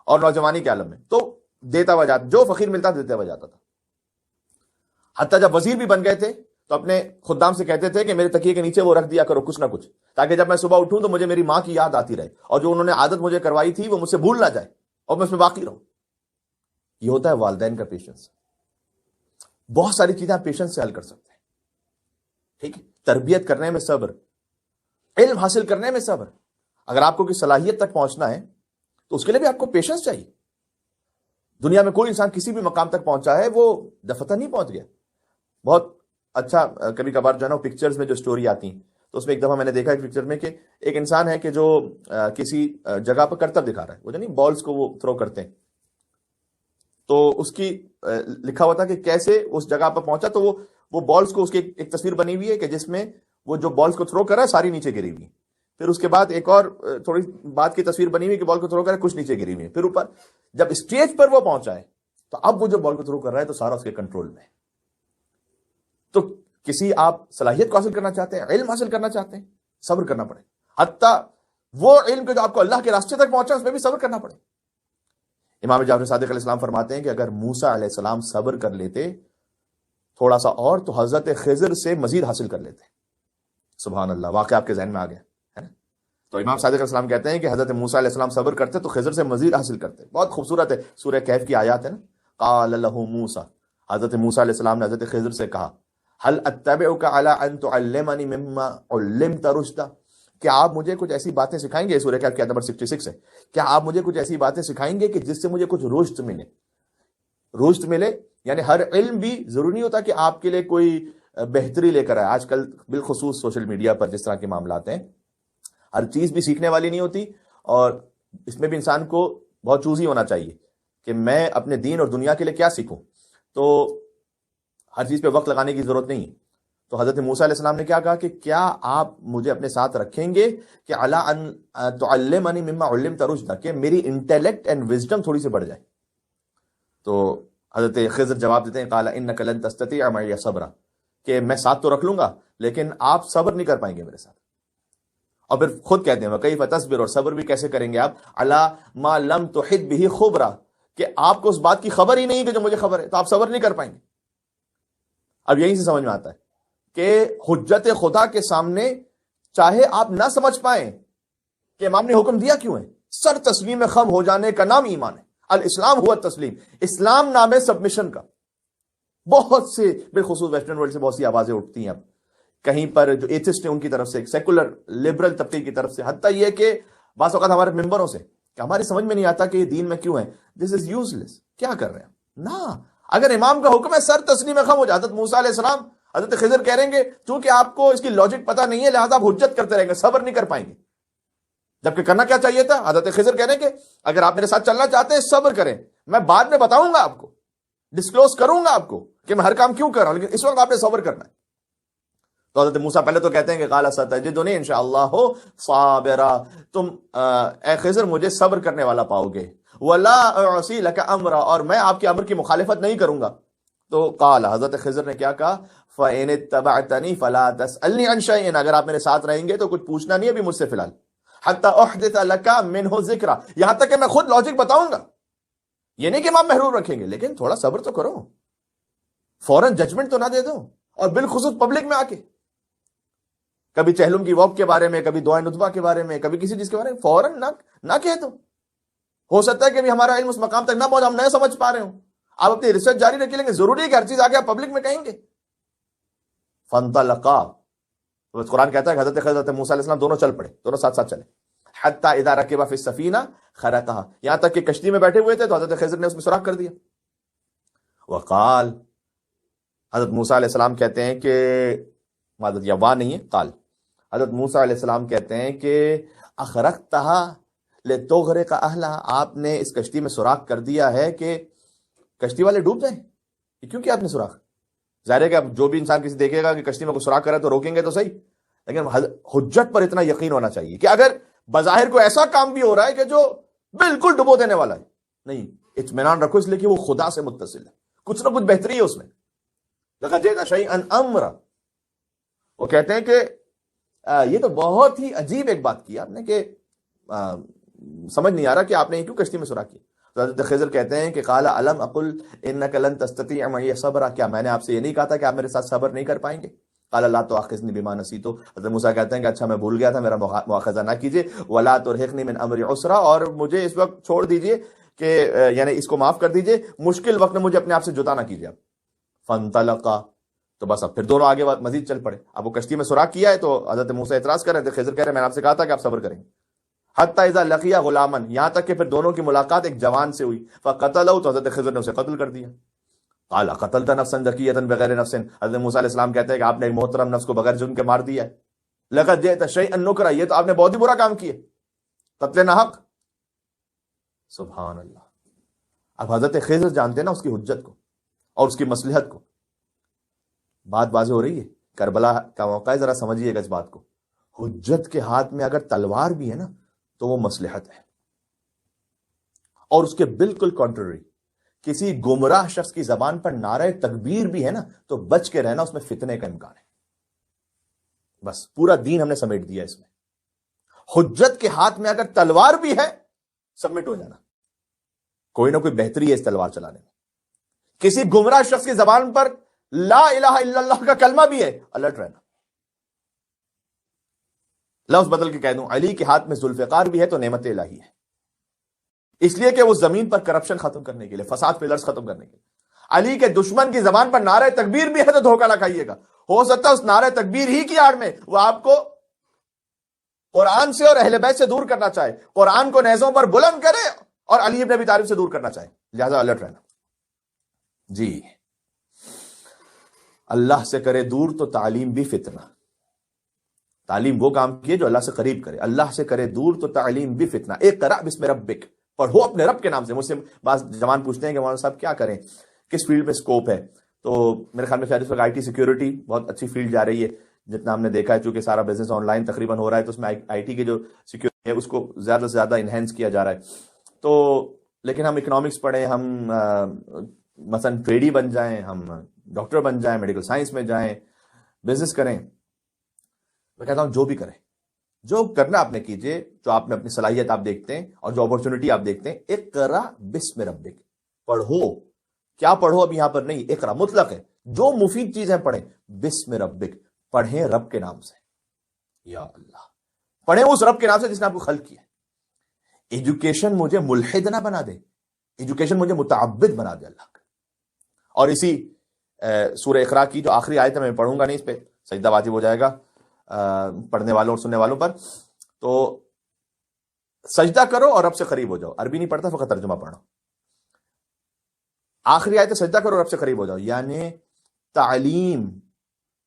اور نوجوانی کے عالم میں، تو دیتا ہوا جاتا، جو فقیر ملتا دیتا ہوا جاتا تھا. حتیٰ جب وزیر بھی بن گئے تھے تو اپنے خدام سے کہتے تھے کہ میرے تکیے کے نیچے وہ رکھ دیا کرو کچھ نہ کچھ، تاکہ جب میں صبح اٹھوں تو مجھے میری ماں کی یاد آتی رہے اور جو انہوں نے عادت مجھے کروائی تھی وہ مجھ سے بھول نہ جائے اور میں اس میں باقی رہوں. یہ ہوتا ہے والدین کا پیشنس. بہت ساری چیزیں آپ پیشنس سے حل کر سکتے ہیں. ٹھیک ہے، تربیت کرنے میں صبر، علم حاصل کرنے میں صبر. اگر آپ کو کسی صلاحیت تک پہنچنا ہے تو اس کے لیے بھی آپ کو پیشنس چاہیے. دنیا میں کوئی انسان کسی بھی مقام تک پہنچا ہے وہ دفتر نہیں پہنچ گیا. بہت اچھا کبھی کبھار جو ہے نا پکچرز میں جو سٹوری آتی ہیں، تو اس میں ایک دفعہ میں نے دیکھا ایک پکچر میں کہ ایک انسان ہے کہ جو کسی جگہ پر کرتب دکھا رہا ہے، وہ جو نہیں بالز کو وہ تھرو کرتے ہیں، تو اس کی لکھا ہوا تھا کہ کیسے اس جگہ پر پہنچا. تو وہ بالز کو، اس کی ایک تصویر بنی ہوئی ہے کہ جس میں وہ جو بالز کو تھرو کر رہا ہے ساری نیچے گری ہوئی ہے. پھر اس کے بعد ایک اور تھوڑی بعد کی تصویر بنی ہوئی کہ بال کو تھرو کر رہا ہے، کچھ نیچے گری ہوئی ہے. پھر اوپر جب اسٹیج پر وہ پہنچا ہے تو اب وہ جو بال کو تھرو کر رہا ہے تو سارا اس کے کنٹرول میں ہے. تو کسی آپ صلاحیت کو حاصل کرنا چاہتے ہیں، علم حاصل کرنا چاہتے ہیں، صبر کرنا پڑے. حتیٰ وہ علم جو آپ کو اللہ کے راستے تک پہنچا اس میں بھی صبر کرنا پڑے. امام جعفر صادق علیہ السلام فرماتے ہیں کہ اگر موسیٰ علیہ السلام صبر کر لیتے تھوڑا سا اور تو حضرت خضر سے مزید حاصل کر لیتے. سبحان اللہ، واقعہ آپ کے ذہن میں آ گیا ہے نا. تو امام صادق علیہ السلام کہتے ہیں کہ حضرت موسیٰ علیہ السلام صبر کرتے تو خضر سے مزید حاصل کرتے. بہت خوبصورت ہے، سورہ کہف کی آیات ہے نا. قال له موسیٰ، حضرت موسیٰ علیہ السلام نے حضرت خضر سے کہا، هل اتبعك على ان تعلمني مما علمت رشدا، کیا آپ مجھے کچھ ایسی باتیں سکھائیں گے، سورہ کہف کی آیت نمبر 66 ہے، کیا آپ مجھے کچھ ایسی باتیں سکھائیں گے کہ جس سے مجھے کچھ رشد ملے. رشد ملے یعنی ہر علم بھی ضروری نہیں ہوتا کہ آپ کے لیے کوئی بہتری لے کر آئے. آج کل بالخصوص سوشل میڈیا پر جس طرح کے معاملات ہیں، ہر چیز بھی سیکھنے والی نہیں ہوتی، اور اس میں بھی انسان کو بہت چوزی ہونا چاہیے کہ میں اپنے دین اور دنیا کے لیے کیا سیکھوں. تو ہر چیز پہ وقت لگانے کی ضرورت نہیں ہے. تو حضرت موسیٰ علیہ السلام نے کیا کہا کہ کیا آپ مجھے اپنے ساتھ رکھیں گے کہ علی ان تعلمنی مما علمت رشدا، کہ میری انٹیلیکٹ اینڈ وزڈم تھوڑی سی بڑھ جائے. تو حضرت خضر جواب دیتے ہیں قال انک لن تستطیع معی صبرا، کہ میں ساتھ تو رکھ لوں گا لیکن آپ صبر نہیں کر پائیں گے میرے ساتھ. اور پھر خود کہتے ہیں وکیف تصبر، اور صبر بھی کیسے کریں گے آپ، علی ما لم تحط به خبرا، کہ آپ کو اس بات کی خبر ہی نہیں کہ جو مجھے خبر ہے، تو آپ صبر نہیں کر پائیں گے. اب یہیں سے سمجھ میں آتا ہے کہ حجت خدا کے سامنے چاہے آپ نہ سمجھ پائیں کہ امام نے حکم دیا کیوں ہے، سر تسلیم خم ہو جانے کا نام ایمان ہے. الاسلام ہوا تسلیم، اسلام نام ہے سبمیشن کا. بہت سے بالخصوص ویسٹرن ورلڈ سے بہت سی آوازیں اٹھتی ہیں اب، کہیں پر جو ایتھسٹ ہیں ان کی طرف سے، سیکولر لبرل طبقے کی طرف سے، حتیٰ یہ کہ بعض اوقات ہمارے ممبروں سے کہ ہماری سمجھ میں نہیں آتا کہ یہ دین میں کیوں ہے، دس از یوز لیس، کیا کر رہے ہیں نا. اگر امام کا حکم ہے سر تسلیم خم ہو جائے. حضرت موسیٰ علیہ السلام حضرت خضر کہہ رہیں گے چونکہ آپ کو اس کی لاجک پتہ نہیں ہے لہذا آپ حجت کرتے رہیں گے، صبر نہیں کر پائیں گے. جبکہ کرنا کیا چاہیے تھا، حضرت خضر کہہ رہے ہیں کہ اگر آپ میرے ساتھ چلنا چاہتے ہیں صبر کریں، میں بعد میں بتاؤں گا آپ کو، ڈسکلوز کروں گا آپ کو کہ میں ہر کام کیوں کر رہا ہوں، لیکن اس وقت آپ نے صبر کرنا ہے. تو حضرت موسیٰ پہلے تو کہتے ہیں کہ قال ستجدنی انشاءاللہ صابرا، تم اے خضر مجھے صبر کرنے والا پاؤ گے، ولا اعصی لک امرا، اور میں آپ کے امر کی مخالفت نہیں کروں گا. تو قال، حضرت خضر نے کیا کہا، فإن اتبعتنی فلا تسألنی عن شیء، اگر آپ میرے ساتھ رہیں گے تو کچھ پوچھنا نہیں ابھی مجھ سے فی الحال، حتی احدث لک منہ ذکرا، یہاں تک کہ میں خود لاجک بتاؤں گا. یہ نہیں کہ آپ محروم رکھیں گے، لیکن تھوڑا صبر تو کرو، فوراً ججمنٹ تو نہ دے دو، اور بالخصوص پبلک میں آ کے کبھی چہلم کی واک کے بارے میں، کبھی دعائے ندبہ کے بارے میں، کبھی کسی چیز کے بارے میں فوراً نہ کہہ دو. ہو سکتا ہے کہ ہمارا علم اس مقام تک نہ پہنچا، ہم نہ سمجھ پا رہے ہوں. آپ اپنی ریسرچ جاری رکھ لیں گے، ضروری ہے کہ ہر چیز آگے آپ پبلک میں کہیں گے. فانطلقا، قرآن کہتا ہے کہ حضرت خضر حضرت موسیٰ علیہ السلام دونوں چل پڑے، دونوں ساتھ ساتھ چلے. حتی اذا رکبا فی السفینہ خرقہا، یہاں تک کہ کشتی میں بیٹھے ہوئے تھے تو حضرت خضر نے اس میں سوراخ کر دیا. وقال، حضرت موسیٰ علیہ السلام کہتے ہیں کہ معذرت یا وا نہیں ہے قال، حضرت موسیٰ علیہ السلام کہتے ہیں کہ اخرقتہا لتغرق اہلہا، آپ نے اس کشتی میں سوراخ کر دیا ہے کہ کشتی والے ڈوب جائیں. یہ کیوں کیا آپ نے سوراخ؟ ظاہر ہے کہ اب جو بھی انسان کسی دیکھے گا کہ کشتی میں کوئی سوراخ کرے تو روکیں گے تو صحیح، لیکن حجت پر اتنا یقین ہونا چاہیے کہ اگر بظاہر کو ایسا کام بھی ہو رہا ہے کہ جو بالکل ڈبو دینے والا ہے، نہیں، اطمینان رکھو اس لیے کہ وہ خدا سے متصل ہے، کچھ نہ کچھ بہتری ہے اس میں. لقد جئت شیئا امرا، وہ کہتے ہیں کہ یہ تو بہت ہی عجیب ایک بات کی آپ نے کہ سمجھ نہیں آ رہا کہ آپ نے کیوں کشتی میں سوراخ کی. تو حضرت خضر کہتے ہیں کہ قال الم اقل انک لن تستطيع معي صبرا، کیا میں نے آپ سے یہ نہیں کہا تھا کہ آپ میرے ساتھ صبر نہیں کر پائیں گے؟ قال لا تؤاخذني بما نسيت، حضرت موسیٰ کہتے ہیں کہ اچھا میں بھول گیا تھا، میرا مؤاخذہ نہ کیجیے. ولا ترهقني من امری عسرا، اور مجھے اس وقت چھوڑ دیجیے کہ یعنی اس کو معاف کر دیجیے، مشکل وقت میں مجھے اپنے آپ سے جدا نہ کیجیے. فانطلقا، تو بس اب پھر دونوں آگے مزید چل پڑے. اب وہ کشتی میں سوراخ کیا ہے تو حضرت موسیٰ اعتراض کر رہے تھے، خضر کہہ رہے ہیں میں نے آپ سے کہا تھا کہ آپ صبر کریں. حتی اذا لقیا غلاما، یہاں تک کہ پھر دونوں کی ملاقات ایک جوان سے ہوئی. فقتلہ، تو حضرت خضر نے اسے قتل کر دیا. قال قتلت نفسا زکیۃ بغیر نفس، حضرت موسیٰ علیہ السلام کہتے ہیں کہ آپ نے ایک محترم نفس کو بغیر جرم کے مار دیا ہے. لقد جئت شیئا نکرا، یہ تو آپ نے بہت ہی برا کام کیا، قتل ناحق. سبحان اللہ. اب حضرت خضر جانتے ہیں نا اس کی حجت کو اور اس کی مصلحت کو. بات واضح ہو رہی ہے، کربلا کا موقع ہے، ذرا سمجھیے گا اس بات کو. حجت کے ہاتھ میں اگر تلوار بھی ہے نا تو وہ مصلحت ہے، اور اس کے بالکل کنٹرری کسی گمراہ شخص کی زبان پر نعرہ تکبیر بھی ہے نا تو بچ کے رہنا، اس میں فتنے کا امکان ہے. بس پورا دین ہم نے سمیٹ دیا اس میں. حجت کے ہاتھ میں اگر تلوار بھی ہے سبمٹ ہو جانا، کوئی نہ کوئی بہتری ہے اس تلوار چلانے میں. کسی گمراہ شخص کی زبان پر لا الہ الا اللہ کا کلمہ بھی ہے، الرٹ رہنا. لفظ بدل کے کہہ دوں، علی کے ہاتھ میں ذوالفقار بھی ہے تو نعمت الہی ہے، اس لیے کہ وہ زمین پر کرپشن ختم کرنے کے لیے، فساد پلرز ختم کرنے کے لیے. علی کے دشمن کی زبان پر نعرہ تکبیر بھی ہے تو دھوکہ نہ کھائیے گا. ہو سکتا ہے اس نعرہ تکبیر ہی کی آڑ میں وہ آپ کو قرآن سے اور اہل بیت سے دور کرنا چاہے، قرآن کو نیزوں پر بلند کرے اور علی ابن ابی طالب سے دور کرنا چاہے. لہذا الرٹ رہنا. جی، اللہ سے کرے دور تو تعلیم بھی فتنہ. تعلیم وہ کام کیے جو اللہ سے قریب کرے، اللہ سے کرے دور تو تعلیم بھی فتنہ. اقرأ بسم ربک، پڑھو اپنے رب کے نام سے. مجھ سے بعض جوان پوچھتے ہیں کہ مولانا صاحب کیا کریں، کس فیلڈ میں سکوپ ہے؟ تو میرے خیال میں شاید اس وقت آئی ٹی سیکیورٹی بہت اچھی فیلڈ جا رہی ہے، جتنا ہم نے دیکھا ہے. چونکہ سارا بزنس آن لائن تقریباً ہو رہا ہے تو اس میں آئی ٹی کی جو سیکیورٹی ہے اس کو زیادہ سے زیادہ انہینس کیا جا رہا ہے. تو لیکن ہم اکنامکس پڑھیں، ہم مثلا ٹریڈی بن جائیں، ہم ڈاکٹر بن جائیں، میڈیکل سائنس میں جائیں، بزنس کریں، میں کہتا ہوں جو بھی کریں، جو کرنا آپ نے کیجئے، جو آپ نے اپنی صلاحیت آپ دیکھتے ہیں اور جو اپورچونٹی آپ دیکھتے ہیں. اقرا بسم ربک، پڑھو. کیا پڑھو؟ اب یہاں پر نہیں، اقرا مطلق ہے، جو مفید چیزیں پڑھیں. بسم ربک، پڑھیں رب کے نام سے. یا اللہ، پڑھیں اس رب کے نام سے جس نے آپ کو خلق کیا. ایجوکیشن مجھے ملحد نہ بنا دے، ایجوکیشن مجھے متعبد بنا دے اللہ کا. اور اسی سورہ اقرا کی جو آخری آیت ہے، میں پڑھوں گا نہیں، اس پہ سجدہ واجب ہو جائے گا پڑھنے والوں اور سننے والوں پر. تو سجدہ کرو اور رب سے قریب ہو جاؤ. عربی نہیں پڑھتا، فقط ترجمہ پڑھو. آخری آیت سجدہ کرو اور رب سے قریب ہو جاؤ، یعنی تعلیم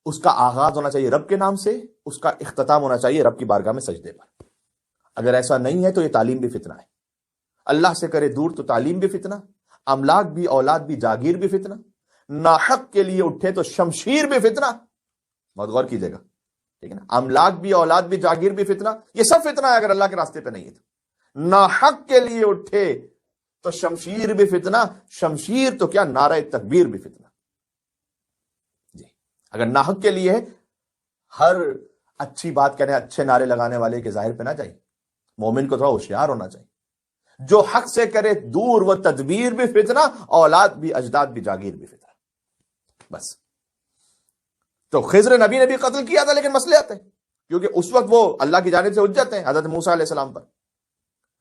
اس کا آغاز ہونا چاہیے رب کے نام سے، اس کا اختتام ہونا چاہیے رب کی بارگاہ میں سجدے پر. اگر ایسا نہیں ہے تو یہ تعلیم بھی فتنہ ہے. اللہ سے کرے دور تو تعلیم بھی فتنہ، املاک بھی، اولاد بھی، جاگیر بھی فتنہ، ناحق کے لیے اٹھے تو شمشیر بھی فتنہ. بہت غور کیجیے گا، ٹھیک ہے نا. املاک بھی، اولاد بھی، جاگیر بھی فتنہ، یہ سب فتنہ ہے اگر اللہ کے راستے پہ نہیں ہے تو. ناحق کے لیے اٹھے تو شمشیر بھی فتنہ، شمشیر تو کیا، نعرہ تکبیر بھی فتنہ. جی، اگر ناحق کے لیے ہے، ہر اچھی بات کہنے، اچھے نعرے لگانے والے کے ظاہر پہ نہ جائیں. مومن کو تھوڑا ہوشیار ہونا چاہیے. جو حق سے کرے دور وہ تدبیر بھی فتنہ، اولاد بھی، اجداد بھی، جاگیر بھی فتنہ. بس. تو خضر نبی نے بھی قتل کیا تھا، لیکن مسئلے آتے ہیں کیونکہ اس وقت وہ اللہ کی جانب سے حجت ہیں حضرت موسیٰ علیہ السلام پر.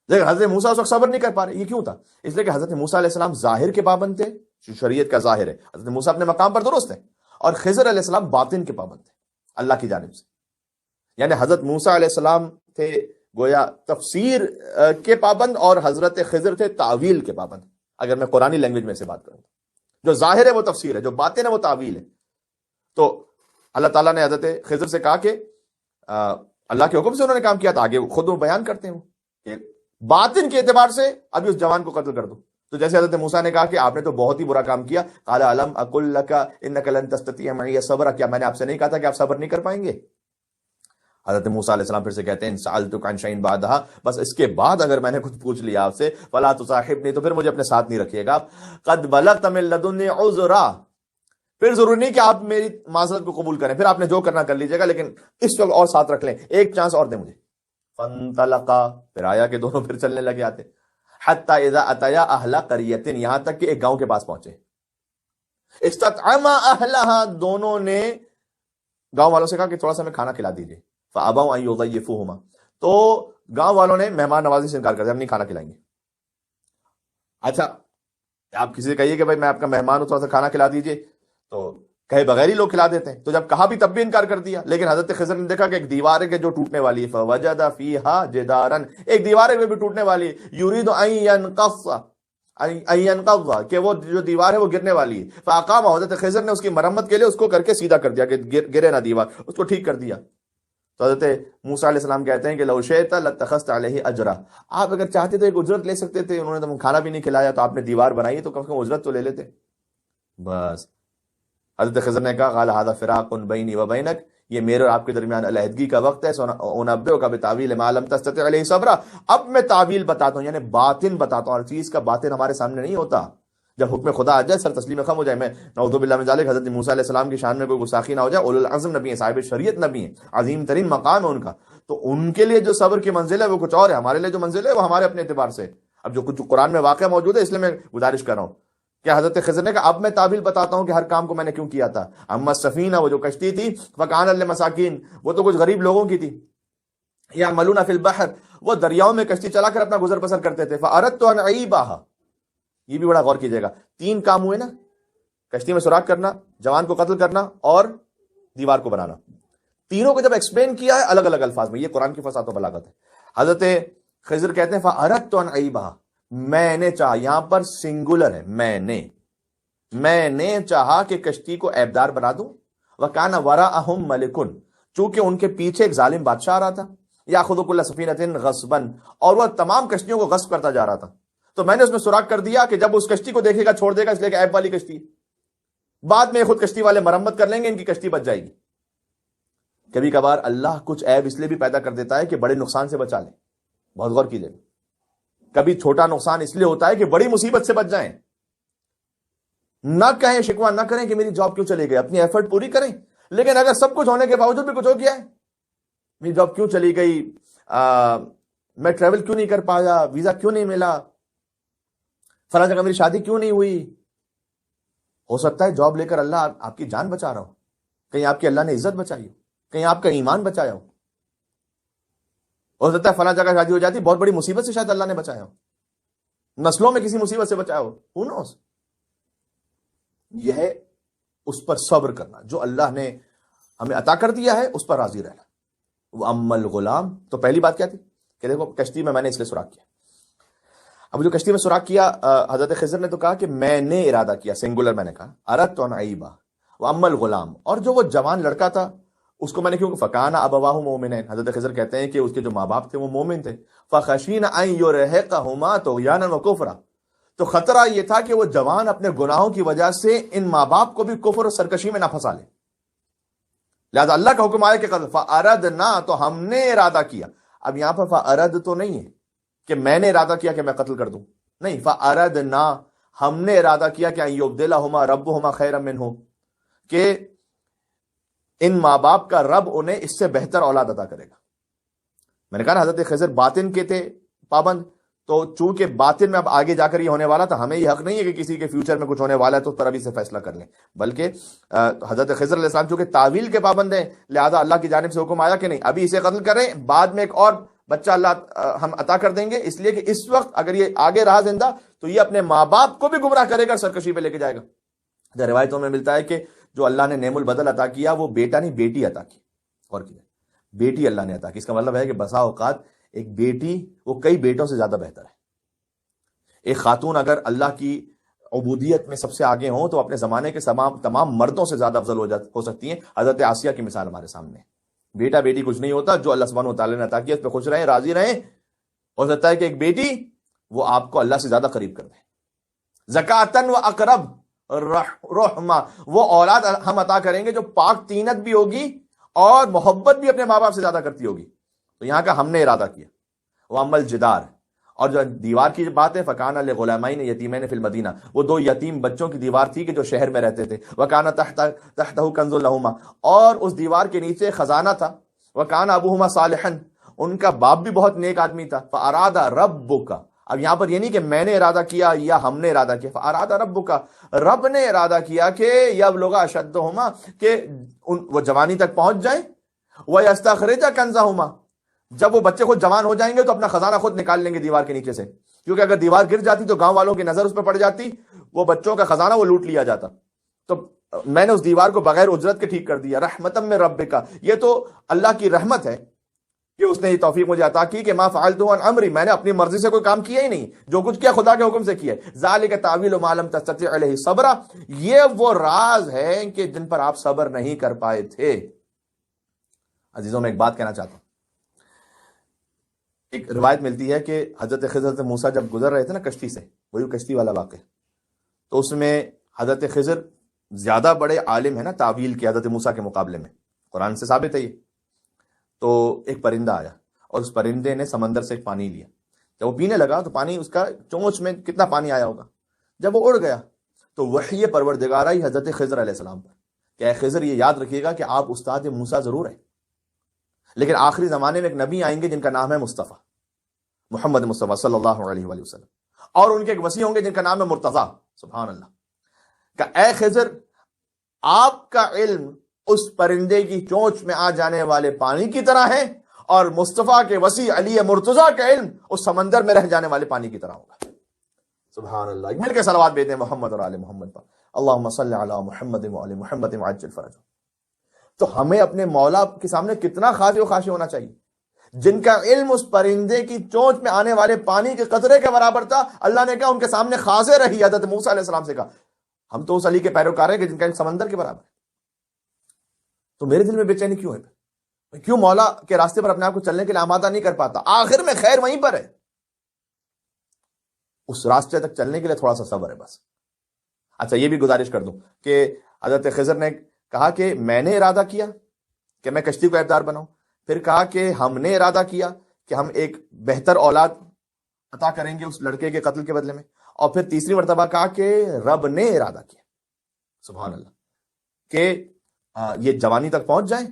لیکن حضرت موسیٰ اس وقت صبر نہیں کر پا رہے. یہ کیوں تھا؟ اس لیے کہ حضرت موسیٰ علیہ السلام ظاہر کے پابند تھے، شریعت کا ظاہر ہے، حضرت موسیٰ اپنے مقام پر درست ہے، اور خضر علیہ السلام باطن کے پابند تھے اللہ کی جانب سے. یعنی حضرت موسیٰ علیہ السلام تھے گویا تفسیر کے پابند، اور حضرت خضر تھے تعویل کے پابند. اگر میں قرآنی لینگویج میں سے بات کروں، جو ظاہر ہے وہ تفسیر ہے، جو باطن ہے وہ تعویل ہے. تو اللہ تعالیٰ نے حضرت خضر سے کہا کہ اللہ کے حکم سے انہوں نے کام کیا تھا، آگے خود وہ بیان کرتے ہیں کہ باطن کے اعتبار سے ابھی اس جوان کو قتل کر دو. تو جیسے حضرت موسیٰ نے کہا کہ آپ نے تو بہت ہی برا کام کیا، قال الم اقل لک انک لن تستطیع معی صبرا، کیا میں نے آپ سے نہیں کہا تھا کہ آپ صبر نہیں کر پائیں گے؟ حضرت موسیٰ علیہ السلام پھر سے کہتے ہیں سألتک عن شیء بعدھا، بس اس کے بعد اگر میں نے کچھ پوچھ لیا آپ سے، فلا تصاحبنی، تو پھر مجھے اپنے ساتھ نہیں رکھیے گا. قد بلغت من لدنی عذرا، پھر ضروری نہیں کہ آپ میری معذرت کو قبول کریں، پھر آپ نے جو کرنا کر لیجیے گا، لیکن اس وقت اور ساتھ رکھ لیں، ایک چانس اور دیں مجھے. فانطلقا، پھر آیا کہ دونوں پھر چلنے لگے آتے. حتی اذا اتیا اہل قریۃ، یہاں تک کہ ایک گاؤں کے پاس پہنچے. استطعما اہلہا، دونوں نے گاؤں والوں سے کہا کہ تھوڑا سا ہمیں کھانا کھلا دیجیے. فابوا ان یضیفوہما، تو گاؤں والوں نے مہمان نوازی سے انکار کر دیا، ہم نہیں کھانا کھلائیں گے. اچھا آپ کسی سے کہیے کہ بھائی میں آپ کا مہمان ہوں، تھوڑا سا کھانا کھلا دیجیے، تو کہے بغیر ہی لوگ کھلا دیتے ہیں. تو جب کہا بھی تب بھی انکار کر دیا. لیکن حضرت خضر نے دیکھا کہ ایک دیوار ہے کہ جو ٹوٹنے والی ہے، فوجد فیہا جدارا، ایک دیوار ہے وہ بھی ٹوٹنے والی ہے، یرید ان ینقض، کہ وہ جو دیوار ہے وہ گرنے والی ہے. فاقام، حضرت خضر نے اس کی مرمت کے لیے اس کو کر کے سیدھا کر دیا کہ گرے نہ دیوار، اس کو ٹھیک کر دیا. تو حضرت موسیٰ علیہ السلام کہتے ہیں کہ لو شئت لاتخذت علیہ اجرا، آپ اگر چاہتے تو ایک اجرت لے سکتے تھے، انہوں نے تو کھانا بھی نہیں کھلایا، تو آپ نے دیوار بنائی تو کم سے کم اجرت تو لے لیتے. بس حضرت خضر نے کہا قال ھذا فراق بینی و بینک، یہ میرے اور آپ کے درمیان علیحدگی کا وقت ہے. انبئک بتاویل ما لم تستطع علیہ صبرا، اب میں تعویل بتاتا ہوں، یعنی باطن بتاتا ہوں. ہر چیز کا باطن ہمارے سامنے نہیں ہوتا. جب حکم خدا آ جائے سر تسلیم خم ہو جائے. میں نعوذ باللہ من ذالک، حضرت موسیٰ علیہ السلام کی شان میں کوئی گستاخی نہ ہو جائے. اولو العزم نبی ہیں، صاحب شریعت نبی ہیں، عظیم ترین مقام ہے ان کا. تو ان کے لیے جو صبر کی منزل ہے وہ کچھ اور ہے، ہمارے لیے جو منزل ہے وہ ہمارے اپنے اعتبار سے. اب جو کچھ قرآن میں واقعہ موجود ہے، اس لیے میں گزارش کر رہا ہوں کہ حضرت خضر نے کہا اب میں تعبیل بتاتا ہوں کہ ہر کام کو میں نے کیوں کیا تھا. اما السفینہ، وہ جو کشتی تھی، فکانت للمساکین، وہ تو کچھ غریب لوگوں کی تھی. یعملون فی البحر، وہ دریاؤں میں کشتی چلا کر اپنا گزر بسر کرتے تھے. فاردت ان اعیبھا، یہ بھی بڑا غور کیجیے گا، 3 کام ہوئے نا، کشتی میں سوراخ کرنا، جوان کو قتل کرنا اور دیوار کو بنانا. تینوں کو جب ایکسپلین کیا ہے الگ الگ الفاظ میں، یہ قرآن کی فصاحت و بلاغت ہے. حضرت خضر کہتے ہیں فاردت ان اعیبھا، میں نے چاہا، یہاں پر سنگولر ہے، میں نے چاہا کہ کشتی کو عیبدار بنا دوں. وَكَانَ وَرَاءَهُمْ مَلِكٌ، چونکہ ان کے پیچھے ایک ظالم بادشاہ آ رہا تھا. يَأْخُذُ كُلَّ سَفِينَةٍ غَصْبًا، اور وہ تمام کشتیوں کو غصب کرتا جا رہا تھا. تو میں نے اس میں سوراخ کر دیا کہ جب اس کشتی کو دیکھے گا چھوڑ دے گا، اس لیے کہ عیب والی کشتی ہے. بعد میں خود کشتی والے مرمت کر لیں گے، ان کی کشتی بچ جائے گی. کبھی کبھار اللہ کچھ عیب اس لیے بھی پیدا کر دیتا ہے کہ بڑے نقصان سے بچا لیں. بہت غور کیجیے. کبھی چھوٹا نقصان اس لیے ہوتا ہے کہ بڑی مصیبت سے بچ جائیں. نہ کہیں، شکوہ نہ کریں کہ میری جاب کیوں چلی گئی، اپنی ایفرٹ پوری کریں. لیکن اگر سب کچھ ہونے کے باوجود بھی کچھ ہو گیا ہے، میری جاب کیوں چلی گئی، میں ٹریول کیوں نہیں کر پایا، ویزا کیوں نہیں ملا، فلاں جگہ میری شادی کیوں نہیں ہوئی. ہو سکتا ہے جاب لے کر اللہ آپ کی جان بچا رہا ہو، کہیں آپ کی اللہ نے عزت بچائی ہو، کہیں آپ کا ایمان بچایا ہو. ہو سکتا ہے فلاں جگہ شادی ہو جاتی، بہت بڑی مصیبت سے شاید اللہ نے بچایا ہو، نسلوں میں کسی مصیبت سے بچایا ہو. Who knows؟ یہ ہے اس پر صبر کرنا، جو اللہ نے ہمیں عطا کر دیا ہے اس پر راضی رہنا. وہ اما الغلام، تو پہلی بات کیا تھی کہ دیکھو کشتی میں نے اس لیے سوراخ کیا. اب جو کشتی میں سوراخ کیا، حضرت خضر نے تو کہا کہ میں نے ارادہ کیا، سنگولر میں نے کہا، اردت ان اعیبھا. وہ اما الغلام، اور جو وہ جوان لڑکا تھا اس کو میں نے کیوں، فکان ابواہ مومنین، حضرت خضر کہتے ہیں کہ اس کے جو ماں باپ تھے وہ مومن تھے. فخشین ان یرہقہما طغیانا وکفرا، تو خطرہ یہ تھا کہ وہ جوان اپنے گناہوں کی وجہ سے ان ماں باپ کو بھی کفر اور سرکشی میں نہ پھنسا لے. لہذا اللہ کا حکم آیا کہ فاردنا، تو ہم نے ارادہ کیا. اب یہاں پر فارد تو نہیں ہے کہ میں نے ارادہ کیا کہ میں قتل کر دوں، نہیں، فاردنا، ہم نے ارادہ کیا کہ ان یبدلہما ربہما خیرا منہ، کہ ان ماں باپ کا رب انہیں اس سے بہتر اولاد عطا کرے گا. میں نے کہا نا حضرت خضر باطن کے تھے پابند، تو چونکہ باطن میں اب آگے جا کر یہ ہونے والا تھا، ہمیں یہ حق نہیں ہے کہ کسی کے فیوچر میں کچھ ہونے والا ہے تو اس پر ابھی سے فیصلہ کر لیں. بلکہ حضرت خضر علیہ السلام چونکہ تعویل کے پابند ہیں، لہذا اللہ کی جانب سے حکم آیا کہ نہیں، ابھی اسے قتل کریں، بعد میں ایک اور بچہ اللہ ہم عطا کر دیں گے، اس لیے کہ اس وقت اگر یہ آگے رہا زندہ تو یہ اپنے ماں باپ کو بھی گمراہ کرے گا، سرکشی پہ لے کے جائے گا۔ روایتوں میں ملتا ہے کہ جو اللہ نے نعم البدل عطا کیا وہ بیٹا نہیں بیٹی عطا کی، اور کیا بیٹی اللہ نے عطا کی۔ اس کا مطلب ہے کہ بسا اوقات ایک بیٹی وہ کئی بیٹوں سے زیادہ بہتر ہے۔ ایک خاتون اگر اللہ کی عبودیت میں سب سے آگے ہوں تو اپنے زمانے کے تمام مردوں سے زیادہ افضل ہو سکتی ہیں۔ حضرت آسیہ کی مثال ہمارے سامنے ہے۔ بیٹا بیٹی کچھ نہیں ہوتا، جو اللہ سبحانہ وتعالی نے عطا کیا اس پہ خوش رہیں، راضی رہیں۔ ہو سکتا ہے کہ ایک بیٹی وہ آپ کو اللہ سے زیادہ قریب کر دے۔ زکاتن و اقرب رحمہ، وہ اولاد ہم عطا کریں گے جو پاک تینت بھی ہوگی اور محبت بھی اپنے ماں باپ سے زیادہ کرتی ہوگی۔ تو یہاں کا ہم نے ارادہ کیا۔ وَأَمَّا الْجِدَارُ، اور جو دیوار کی بات ہے، فَكَانَ لِغُلَامَيْنِ يَتِيمَيْنِ فِي الْمَدِينَةِ، وہ دو یتیم بچوں کی دیوار تھی کہ جو شہر میں رہتے تھے۔ وَكَانَ تَحْتَهُ كَنْزٌ لَهُمَا، اور اس دیوار کے نیچے خزانہ تھا۔ وَكَانَ أَبُوهُمَا صَالِحًا، ان کا باپ بھی بہت نیک آدمی تھا۔ فَأَرَادَ رَبُّكَ، اب یہاں پر یہ نہیں کہ میں نے ارادہ کیا یا ہم نے ارادہ کیا، فَأَرَادَ رَبُّكَ، رب نے ارادہ کیا کہ يَبْلُغَ أَشُدَّهُمَا، کہ وہ جوانی تک پہنچ جائیں۔ وَيَسْتَخْرِجَ كَنْزَهُمَا، جب وہ بچے خود جوان ہو جائیں گے تو اپنا خزانہ خود نکال لیں گے دیوار کے نیچے سے، کیونکہ اگر دیوار گر جاتی تو گاؤں والوں کی نظر اس پہ پڑ جاتی، وہ بچوں کا خزانہ وہ لوٹ لیا جاتا۔ تو میں نے اس دیوار کو بغیر اجرت کے ٹھیک کر دیا۔ رحمتم من ربک، یہ تو اللہ کی رحمت ہے کہ اس نے یہ توفیق مجھے عطا کی کہ ما فعلت عن امری، میں نے اپنی مرضی سے کوئی کام کیا ہی نہیں، جو کچھ کیا خدا کے حکم سے کیا ہے۔ ذالک تعویل ما لم تستطع علیہ صبرا، یہ وہ راز ہے کہ جن پر آپ صبر نہیں کر پائے تھے۔ عزیزوں میں ایک بات کہنا چاہتا ہوں، ایک روایت ملتی ہے کہ حضرت خضر حضرت موسیٰ جب گزر رہے تھے نا کشتی سے، وہی کشتی والا واقعہ، تو اس میں حضرت خضر زیادہ بڑے عالم ہیں نا تعویل کے حضرت موسیٰ کے مقابلے میں، قرآن سے ثابت ہے یہ۔ تو ایک پرندہ آیا اور اس پرندے نے سمندر سے پانی لیا، جب وہ پینے لگا تو پانی اس کا چونچ میں کتنا پانی آیا ہوگا، جب وہ اڑ گیا تو وحی پروردگار آئی حضرت خضر علیہ السلام پر کہ اے خضر یہ یاد رکھیے گا کہ آپ استاد موسیٰ ضرور ہیں، لیکن آخری زمانے میں ایک نبی آئیں گے جن کا نام ہے مصطفیٰ، محمد مصطفیٰ صلی اللہ علیہ وآلہ وسلم، اور ان کے ایک وصی ہوں گے جن کا نام ہے مرتضیٰ، سبحان اللہ، کہ اے خضر آپ کا علم اس پرندے کی چونچ میں آ جانے والے پانی کی طرح ہے، اور مصطفیٰ کے وصی علی مرتضیٰ کا علم اس سمندر میں رہ جانے والے پانی کی طرح ہوگا۔ سبحان اللہ، مل کے صلوات بھیجتے ہیں محمد اور آل محمد پر، اللہم صلی علی محمد وآل محمد وعجل فرجہ۔ تو ہمیں اپنے مولا کے سامنے کتنا خاضع و خاشع ہونا چاہیے، جن کا علم اس پرندے کی چونچ میں آنے والے پانی کے قطرے کے برابر تھا، اللہ نے کہا ان کے سامنے خاضع رہی، حضرت موسیٰ علیہ السلام سے کہا ہم تو اس علی کے پیروکار ہیں کہ جن کا علم سمندر کے برابر ہے۔ تو میرے دل میں بے چینی کیوں ہے؟ کیوں مولا کے راستے پر اپنے آپ کو چلنے کے لیے آمادہ نہیں کر پاتا؟ آخر میں خیر وہیں پر ہے، اس راستے تک چلنے کے لیے تھوڑا سا صبر ہے بس۔ اچھا یہ بھی گزارش کر دوں کہ حضرت خضر نے کہا کہ میں نے ارادہ کیا کہ میں کشتی کو عیبدار بناؤں، پھر کہا کہ ہم نے ارادہ کیا کہ ہم ایک بہتر اولاد عطا کریں گے اس لڑکے کے قتل کے بدلے میں، اور پھر تیسری مرتبہ کہا کہ رب نے ارادہ کیا، سبحان اللہ، کہ یہ جوانی تک پہنچ جائیں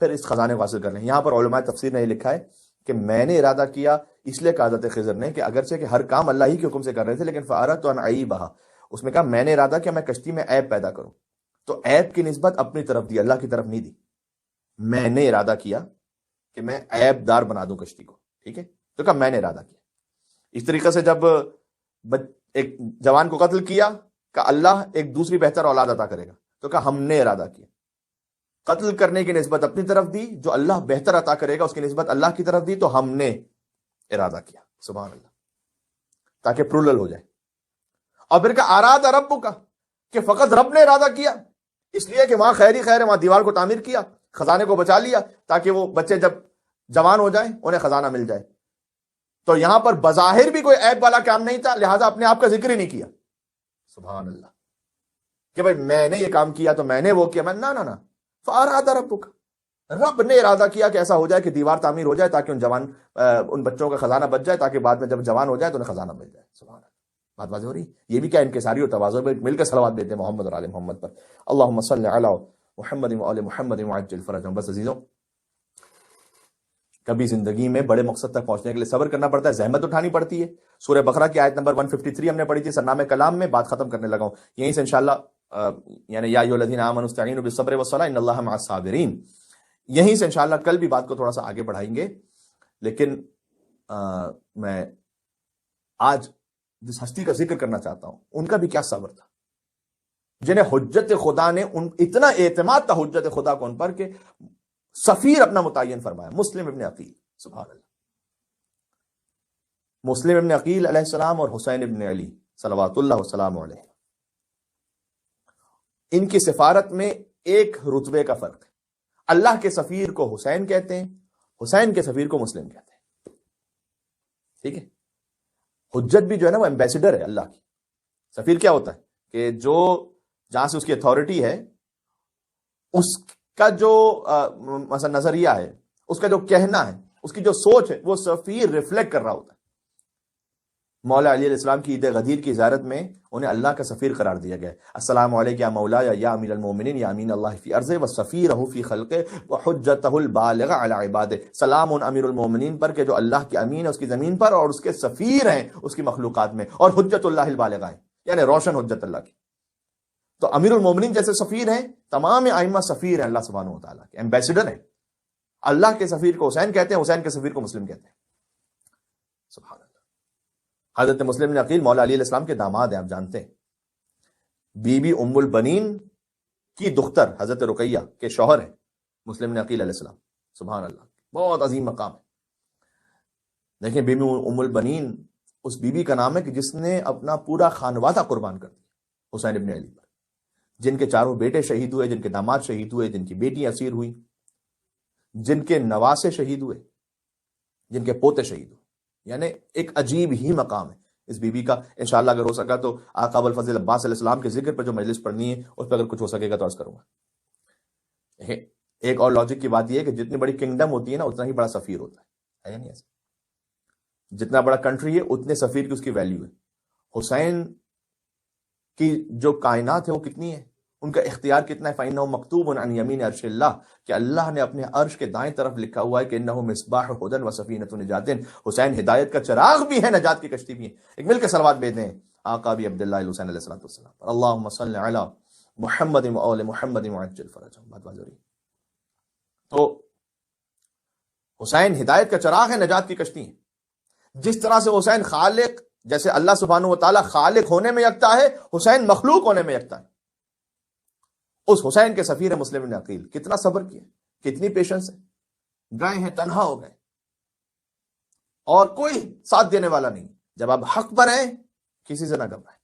پھر اس خزانے کو حاصل کر لیں۔ یہاں پر علماء تفسیر نے یہ لکھا ہے کہ میں نے ارادہ کیا اس لیے کہا حضرت خضر نے کہ اگرچہ کہ ہر کام اللہ ہی کے حکم سے کر رہے تھے، لیکن فَأَرَدْتُ أَنْ أَعِيبَهَا، اس میں کہا میں نے ارادہ کیا میں کشتی میں عیب پیدا کروں، تو عیب کی نسبت اپنی طرف دی، اللہ کی طرف نہیں دی۔ میں نے ارادہ کیا کہ میں عیب دار بنا دوں کشتی کو، ٹھیک ہے، تو کہا میں نے ارادہ کیا۔ اس طریقے سے جب ایک جوان کو قتل کیا کہ اللہ ایک دوسری بہتر اولاد عطا کرے گا، تو کہا ہم نے ارادہ کیا۔ قتل کرنے کی نسبت اپنی طرف دی، جو اللہ بہتر عطا کرے گا اس کی نسبت اللہ کی طرف دی، تو ہم نے ارادہ کیا، سبحان اللہ، تاکہ پرولل ہو جائے۔ اور پھر کہا اراد ربک، کہ فقط رب نے ارادہ کیا، اس لیے کہ وہاں خیر ہی خیر ہے، وہاں دیوار کو تعمیر کیا، خزانے کو بچا لیا تاکہ وہ بچے جب جوان ہو جائیں انہیں خزانہ مل جائے۔ تو یہاں پر بظاہر بھی کوئی عیب والا کام نہیں تھا، لہٰذا اپنے آپ کا ذکر ہی نہیں کیا، سبحان اللہ، کہ بھائی میں نے یہ کام کیا تو میں نے وہ کیا، میں نہ فاراد ربک، رب نے ارادہ کیا کہ ایسا ہو جائے کہ دیوار تعمیر ہو جائے تاکہ ان بچوں کا خزانہ بچ جائے، تاکہ بعد میں جب جوان ہو جائے تو انہیں خزانہ مل جائے، سبحان اللہ۔ بات واضح ہو رہی، یہ بھی کیا انکساری اور تواضع میں مل کے صلوات دیتے ہیں محمد اور آل محمد پر، اللہم صلی علی محمد و آل محمد وعجل فرجہم۔ بس عزیزوں، کبھی زندگی میں بڑے مقصد تک پہنچنے کے لیے صبر کرنا پڑتا ہے، زحمت اٹھانی پڑتی ہے۔ سورہ بقرہ کی آیت نمبر 153 ہم نے پڑھی تھی، سرنامہ کلام میں، بات ختم کرنے لگا ہوں یہیں سے انشاءاللہ، یعنی یا ایھا الذین آمنوا استعینوا بالصبر والصلاۃ ان اللہ مع الصابرین، یہیں سے انشاءاللہ کل بھی بات کو تھوڑا سا آگے بڑھائیں گے۔ لیکن میں آج جس ہستی کا ذکر کرنا چاہتا ہوں ان کا بھی کیا صبر تھا، جنہیں حجت خدا نے اتنا اعتماد تھا حجت خدا کو ان پر کہ سفیر اپنا متعین فرمایا، مسلم ابن عقیل، سبحان اللہ، مسلم ابن عقیل علیہ السلام اور حسین ابن علی صلوات اللہ وسلام علیہ، ان کی سفارت میں ایک رتبے کا فرق ہے۔ اللہ کے سفیر کو حسین کہتے ہیں، حسین کے سفیر کو مسلم کہتے ہیں، ٹھیک ہے۔ حجت بھی جو ہے نا وہ ایمبیسڈر ہے اللہ کی۔ سفیر کیا ہوتا ہے کہ جو جہاں سے اس کی اتھارٹی ہے، اس کا جو مثلا نظریہ ہے، اس کا جو کہنا ہے، اس کی جو سوچ ہے، وہ سفیر ریفلیکٹ کر رہا ہوتا ہے۔ مولا علی علیہ السلام کی عید غدیر کی زیارت میں انہیں اللہ کا سفیر قرار دیا گیا، السلام علیک یا مولا یا امیر المومنین یا امین اللہ فی ارضہ وسفیرہ فی خلقہ وحجتہ البالغہ علی عبادہ، سلام امیر المومنین پر کہ جو اللہ کے امین ہے اس کی زمین پر اور اس کے سفیر ہیں اس کی مخلوقات میں، اور حجت اللہ البالغہ ہیں، یعنی روشن حجت اللہ کی۔ تو امیر المومنین جیسے سفیر ہیں، تمام ائمہ سفیر ہیں اللہ سبحانہ و تعالیٰ کے، ایمبیسڈر ہیں۔ اللہ کے سفیر کو حسین کہتے ہیں، حسین کے سفیر کو مسلم کہتے ہیں، سبحان اللہ۔ حضرت مسلم بن عقیل مولا علی علیہ السلام کے داماد ہیں، آپ جانتے ہیں۔ بی بی ام البنین کی دختر حضرت رقیہ کے شوہر ہیں مسلم بن عقیل علیہ السلام، سبحان اللہ، بہت عظیم مقام ہے۔ دیکھیں بی بی ام البنین اس بی بی کا نام ہے کہ جس نے اپنا پورا خانوادہ قربان کر دیا حسین ابن علی پر، جن کے چاروں بیٹے شہید ہوئے، جن کے داماد شہید ہوئے، جن کی بیٹی اسیر ہوئی، جن کے نواسے شہید ہوئے، جن کے پوتے شہید ہوئے، یعنی ایک عجیب ہی مقام ہے اس بی بی کا۔ انشاءاللہ اگر ہو سکا تو آقا ابو الفضل عباس علیہ السلام کے ذکر پر جو مجلس پڑھنی ہے اس پہ اگر کچھ ہو سکے گا تو عرض کروں گا۔ ایک اور لاجک کی بات یہ ہے کہ جتنی بڑی کنگڈم ہوتی ہے نا اتنا ہی بڑا سفیر ہوتا ہے یا نہیں ایسا؟ جتنا بڑا کنٹری ہے اتنے سفیر کی اس کی ویلیو ہے۔ حسین کی جو کائنات ہے وہ کتنی ہے، ان کا اختیار کتنا ہے، فَإِنَّهُ مَكْتُوبٌ عَنْ يَمِينِ عَرْشِ اللَّهِ، کہ اللہ نے اپنے عرش کے دائیں طرف لکھا ہوا ہے کہ إِنَّهُ مِصْبَاحُ هُدًى وَسَفِينَةُ نِجَاتٍ، حسین ہدایت کا چراغ بھی ہے، نجات کی کشتی بھی ہے۔ ایک مل کے صلوات بھیجیں آقا بھی عبداللہ حسین علیہ السلام پر، اللہم صل علی محمد وآل محمد وعجل فرجہم۔ بات واضح رہی۔ تو حسین ہدایت کا چراغ ہے، نجات کی کشتی ہے۔ جس طرح سے حسین خالق، جیسے اللہ سبحانہ و تعالیٰ خالق ہونے میں یکتا ہے، حسین مخلوق ہونے میں یکتا ہے۔ اس حسین کے سفیر مسلم بن عقیل کتنا صبر کیا، کتنی پیشنس ہے، گئے ہیں تنہا ہو گئے اور کوئی ساتھ دینے والا نہیں۔ جب آپ حق پر ہیں کسی سے نہ گھبرائیں۔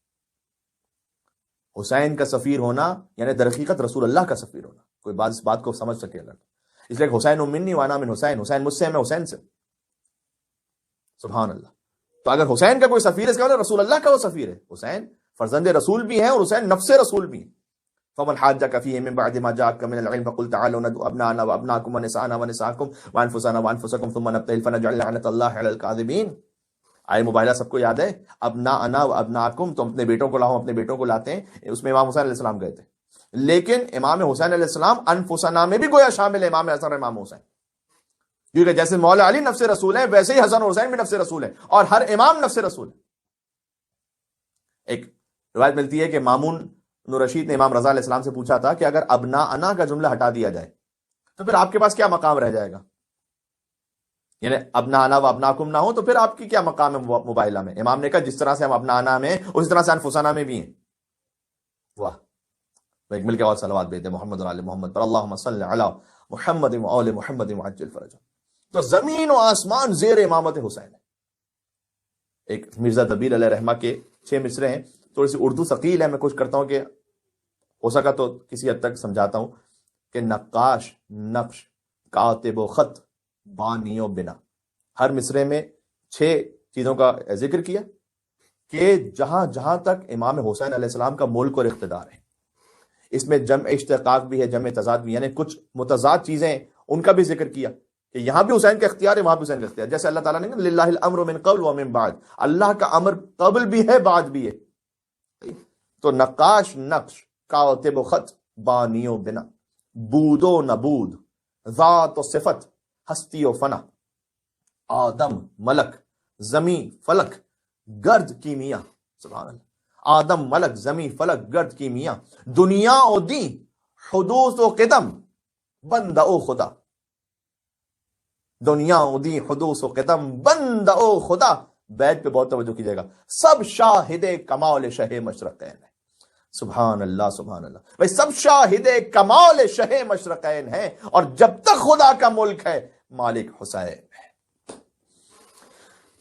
حسین کا سفیر ہونا یعنی در حقیقت رسول اللہ کا سفیر ہونا، کوئی بات اس بات کو سمجھ سکے اگر، اس لیے حسین منی وانا من حسین، حسین مجھ سے ہے میں حسین سے، سبحان اللہ۔ تو اگر حسین کا کوئی سفیر ہے اس کا مطلب رسول اللہ کا وہ سفیر ہے۔ حسین فرزند رسول بھی ہیں اور حسین نفس رسول بھی ہیں۔ فمن حاجك فيه من بعد ما جاءك من العلم فقل تعالوا ندعو ابناءنا وابناءكم ونساءنا ونساءكم وانفسنا وانفسكم ثم نبتهل فنجعل لعنة الله على الكاذبين۔ آئے مباہلہ سب کو یاد ہے، ابناءنا وابناءكم، تو اپنے بیٹوں کو لاؤ، اپنے بیٹوں کو لاتے ہیں، اس میں امام حسین علیہ السلام گئے تھے، لیکن امام حسین علیہ السلام انفسنا میں بھی گویا شامل ہے، امام حسن اور امام حسین، کیونکہ جیسے مولا علی نفس رسول ہیں ویسے ہی حسن اور حسین بھی نفس رسول ہیں، اور ہر امام نفس رسول ہے۔ ایک روایت ملتی ہے کہ مامون بن رشید نے امام رضا علیہ السلام سے پوچھا تھا کہ اگر ابنا انا کا جملہ ہٹا دیا جائے تو پھر آپ کے پاس کیا مقام رہ جائے گا، یعنی ابنا انا و ابناکم نہ ہو تو پھر آپ کی کیا مقام ہے مباہلہ میں؟ امام نے کہا جس طرح سے ہم ابنا انا میں اسی طرح سے انفسنا میں بھی ہیں۔ واہ، ایک مل کے اور صلوات بھیجتے محمد علی محمد پر، اللہم صل علی محمد وآل محمد وعجل فرجہم۔ تو زمین و آسمان زیر امامت حسین ہے۔ ایک مرزا دبیر علیہ رحمہ کے 6 مصرے ہیں، تھوڑی سی اردو ثقیل ہے، میں کوشش کرتا ہوں کہ ہو سکا تو کسی حد تک سمجھاتا ہوں کہ نقاش، نقش، کاتب و خط، بانی و بنا، ہر مصرے میں 6 چیزوں کا ذکر کیا کہ جہاں جہاں تک امام حسین علیہ السلام کا ملک اور اقتدار ہے۔ اس میں جمع اشتقاق بھی ہے، جمع تضاد بھی، یعنی کچھ متضاد چیزیں ان کا بھی ذکر کیا کہ یہاں بھی حسین کا اختیار ہے، وہاں بھی حسین کا اختیار، جیسے اللہ تعالیٰ نے کہا للہ الامر من قبل و من بعد، اللہ کا امر قبل بھی ہے بعد بھی ہے۔ تو نقاش، نقش، کاتب و خط، بانی و بنا، بود و نبود، ذات و صفت، ہستی و فنا، آدم ملک، زمین فلک، گرد کی میاں، سبحان اللہ، آدم ملک، زمین فلک، گرد کی میاں، دنیا و دین، حدوث و قدم، بندہ و خدا۔ دنیا دی حدوث و قدم بند او خدا، بیت پہ بہت توجہ کیجیے گا، سب شاہد کمال شہ مشرقین ہے. سبحان اللہ سبحان اللہ. بھائی سب شاہد کمال شہ مشرقین ہیں، اور جب تک خدا کا ملک ہے مالک حسین ہے.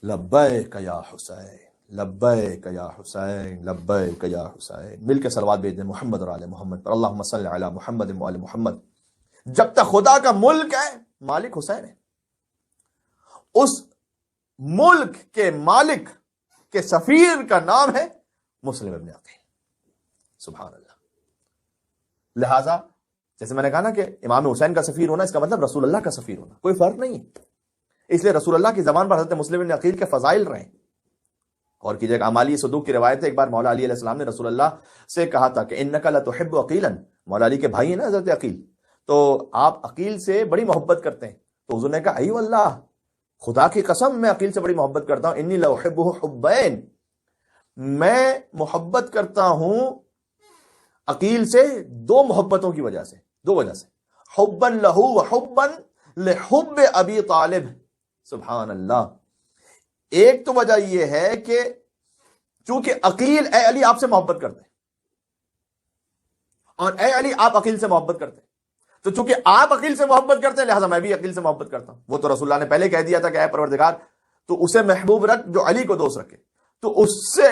لبیک یا حسین، لبیک یا حسین، لبیک یا حسین. مل کے صلوات بھیج دیں محمد اور آل محمد پر. اللہم صلی علی محمد و آل محمد. جب تک خدا کا ملک ہے مالک حسین ہے. اس ملک کے مالک کے سفیر کا نام ہے مسلم ابن عقیل. سبحان اللہ. لہذا جیسے میں نے کہا نا کہ امام حسین کا سفیر ہونا اس کا مطلب رسول اللہ کا سفیر ہونا، کوئی فرق نہیں. اس لیے رسول اللہ کی زبان پر حضرت مسلم ابن عقیل کے فضائل رہے. اور کیجیے گا، امالی صدوق کی روایت ہے، ایک بار مولا علی علیہ السلام نے رسول اللہ سے کہا تھا کہ انک لتحب عقیلا. مولا علی کے بھائی ہیں نا حضرت عقیل، تو آپ عقیل سے بڑی محبت کرتے ہیں. تو حضور نے کہا ایو اللہ، خدا کی قسم میں عقیل سے بڑی محبت کرتا ہوں. انی لاحبہ حبین، میں محبت کرتا ہوں عقیل سے دو محبتوں کی وجہ سے، دو وجہ سے. حبا لہو و حبا لحب ابی طالب. سبحان اللہ. ایک تو وجہ یہ ہے کہ چونکہ عقیل اے علی آپ سے محبت کرتے ہیں، اور اے علی آپ عقیل سے محبت کرتے ہیں، تو چونکہ آپ عقیل سے محبت کرتے ہیں لہذا میں بھی عقیل سے محبت کرتا ہوں. وہ تو رسول اللہ نے پہلے کہہ دیا تھا کہ اے پروردگار تو اسے محبوب رکھ جو علی کو دوست رکھے، تو اس سے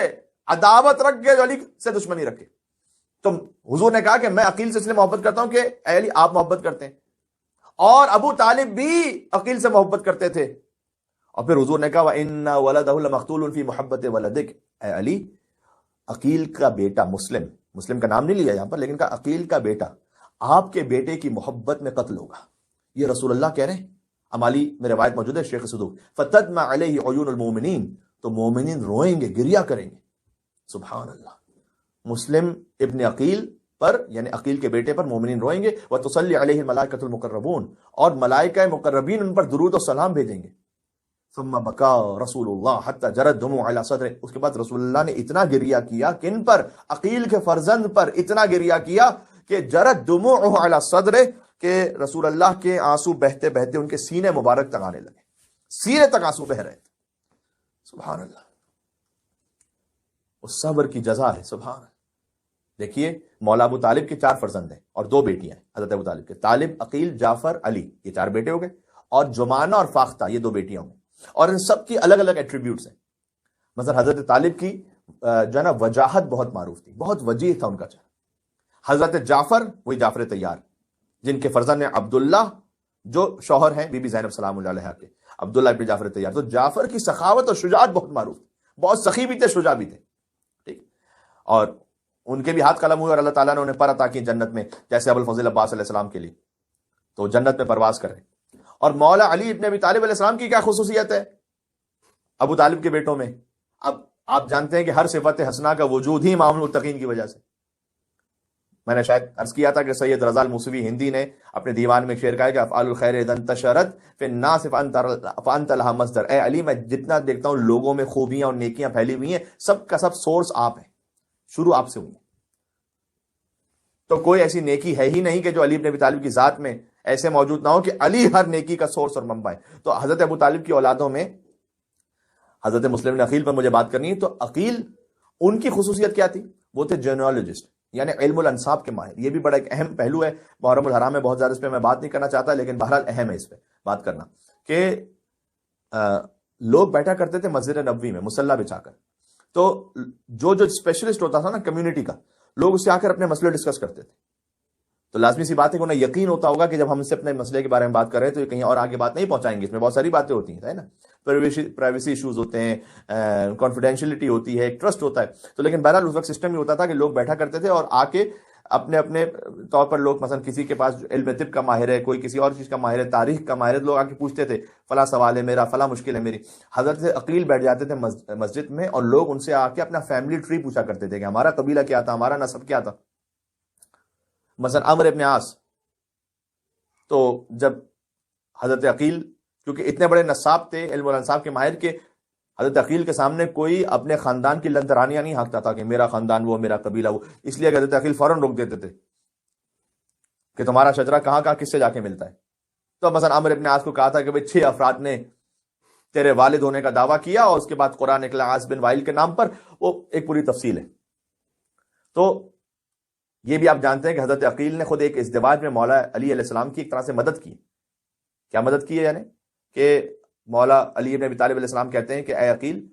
عداوت رکھ کے جو علی سے دشمنی رکھے. تو حضور نے کہا کہ میں عقیل سے اس لیے محبت کرتا ہوں کہ اے علی آپ محبت کرتے ہیں، اور ابو طالب بھی عقیل سے محبت کرتے تھے. اور پھر حضور نے کہا وَإِنَّ وَلَدَهُ لَمَقْتُولٌ فِي مُحَبَّةِ وَلَدِكَ. اے علی عقیل کا بیٹا مسلم کا نام نہیں لیا یہاں پر، لیکن کہا عقیل کا بیٹا آپ کے بیٹے کی محبت میں قتل ہوگا. یہ رسول اللہ کہہ رہے ہیں. امالی میں روایت موجود ہے شیخ صدوق، فَتَدْمَعْ عَلَيْهِ عُيُونُ الْمُؤْمِنِينَ، تو مومنین روئیں گے، گریا کریں گے. سبحان اللہ. مسلم ابن عقیل پر یعنی عقیل کے بیٹے پر مومنین روئیں گے. وَتُصَلِّ عَلَيْهِ الْمَلَائِكَةُ الْمُقَرَّبُونَ، اور ملائکہ مقربین ان پر درود و سلام بھیجیں گے. ثم بکا رسول اللہ حتی جرت دموع علی صدرہ. اس کے بعد رسول اللہ نے اتنا گریا کیا، کن پر؟ عقیل کے فرزند پر اتنا گریا کیا کہ جرت دموع علی صدرہ، کہ رسول اللہ کے آنسو بہتے بہتے ان کے سینے مبارک تک آنے لگے، سینے تک آنسو بہ رہے تھے. سبحان اللہ. اس صبر کی جزا ہے. سبحان اللہ. دیکھیے مولا ابو طالب کے 4 فرزند ہیں اور 2 بیٹیاں ہیں حضرت ابو طالب کے. طالب، عقیل، جعفر، علی، یہ 4 بیٹے ہو گئے، اور جمانہ اور فاختہ یہ 2 بیٹیاں ہوں گے. اور ان سب کی الگ الگ ایٹریبیوٹس ہیں. مثلا حضرت طالب کی جو ہے نا وجاہت بہت معروف تھی، بہت وجیح تھا ان کا چہرہ. حضرت جعفر، وہی جعفر طیار جن کے فرزند ہیں عبداللہ جو شوہر ہیں بی بی زینب سلام اللہ علیہا کے، عبداللہ ابن جعفر طیار. تو جعفر کی سخاوت اور شجاعت بہت معروف تھی، بہت سخی بھی تھے، شجاع بھی تھے. ٹھیک. اور ان کے بھی ہاتھ قلم ہوئے اور اللہ تعالیٰ نے انہیں پر عطا کی جنت میں، جیسے ابو الفضل عباس علیہ السلام کے لیے، تو جنت میں پرواز کر رہے ہیں. اور مولا علی ابن ابی طالب علیہ السلام کی کیا خصوصیت ہے ابو طالب کے بیٹوں میں؟ اب آپ جانتے ہیں کہ ہر صفت حسنہ کا وجود ہی امام المتقین کی وجہ سے. میں نے شاید عرض کیا تھا کہ سید رضا الموسوی ہندی نے اپنے دیوان میں ایک شعر کہا ہے کہ افعال الخیر اذا انتشرت فی الناس فانت لها مصدر. اے علی میں جتنا دیکھتا ہوں لوگوں میں خوبیاں اور نیکیاں پھیلی ہوئی ہیں، سب کا سب سورس آپ ہیں، شروع آپ سے ہوئی ہیں. تو کوئی ایسی نیکی ہے ہی نہیں کہ جو علی ابن ابی طالب کی ذات میں ایسے موجود نہ ہو کہ علی ہر نیکی کا سورس اور منبع ہے. تو حضرت ابو طالب کی اولادوں میں حضرت مسلم بن عقیل پر مجھے بات کرنی ہے. تو عقیل ان کی خصوصیت کیا تھی؟ وہ تھے جینالوجسٹ، یعنی علم الانساب کے ماہر. یہ بھی بڑا ایک اہم پہلو ہے، محرم الحرام میں بہت زیادہ اس پہ میں بات نہیں کرنا چاہتا، لیکن بہرحال اہم ہے اس پہ بات کرنا کہ لوگ بیٹھا کرتے تھے مسجد نبوی میں مصلی بچھا کر. تو جو اسپیشلسٹ ہوتا تھا نا کمیونٹی کا، لوگ اس سے آ کر اپنے مسئلے ڈسکس کرتے تھے. تو لازمی سی بات ہے کہ انہیں یقین ہوتا ہوگا کہ جب ہم سے اپنے مسئلے کے بارے میں بات کر رہے ہیں تو یہ کہیں اور آگے بات نہیں پہنچائیں گے. اس میں بہت ساری باتیں ہوتی ہیں نا، پرائیویسی ایشوز ہوتے ہیں، کانفیڈینشیلٹی ہوتی ہے، ایک ٹرسٹ ہوتا ہے. تو لیکن بہرحال اس وقت سسٹم یہ ہوتا تھا کہ لوگ بیٹھا کرتے تھے اور آ کے اپنے اپنے طور پر لوگ، مثلا کسی کے پاس علم طب کا ماہر ہے، کوئی کسی اور چیز کا ماہر ہے، تاریخ کا ماہر ہے، لوگ آ کے پوچھتے تھے فلاں سوال ہے میرا، فلاں مشکل ہے میری. حضرت عقیل بیٹھ جاتے تھے مسجد میں اور لوگ ان سے آ کے اپنا فیملی ٹری پوچھا کرتے تھے کہ ہمارا قبیلہ کیا تھا، ہمارا نسب کیا تھا. مثلا عمرو ابن عاص، تو جب حضرت عقیل کیونکہ اتنے بڑے نصاب تھے، علم الانصاب کے ماہر، کے حضرت عقیل کے سامنے کوئی اپنے خاندان کی لنترانیاں نہیں ہانکتا تھا کہ میرا خاندان وہ، میرا قبیلہ وہ. اس لیے کہ حضرت عقیل فوراً روک دیتے تھے کہ تمہارا شجرہ کہاں کہاں کس سے جا کے ملتا ہے. تو مثلا عمرو ابن عاص کو کہا تھا کہ بھئی 6 افراد نے تیرے والد ہونے کا دعویٰ کیا اور اس کے بعد قرآن نکلا عاص بن وائل کے نام پر، وہ ایک پوری تفصیل ہے۔ تو یہ بھی آپ جانتے ہیں کہ حضرت عقیل نے خود ایک ازدواج میں مولا علی علیہ السلام کی ایک طرح سے مدد کی۔ کیا مدد کی ہے؟ یعنی کہ مولا علی بن ابی طالب علیہ السلام کہتے ہیں کہ اے عقیل،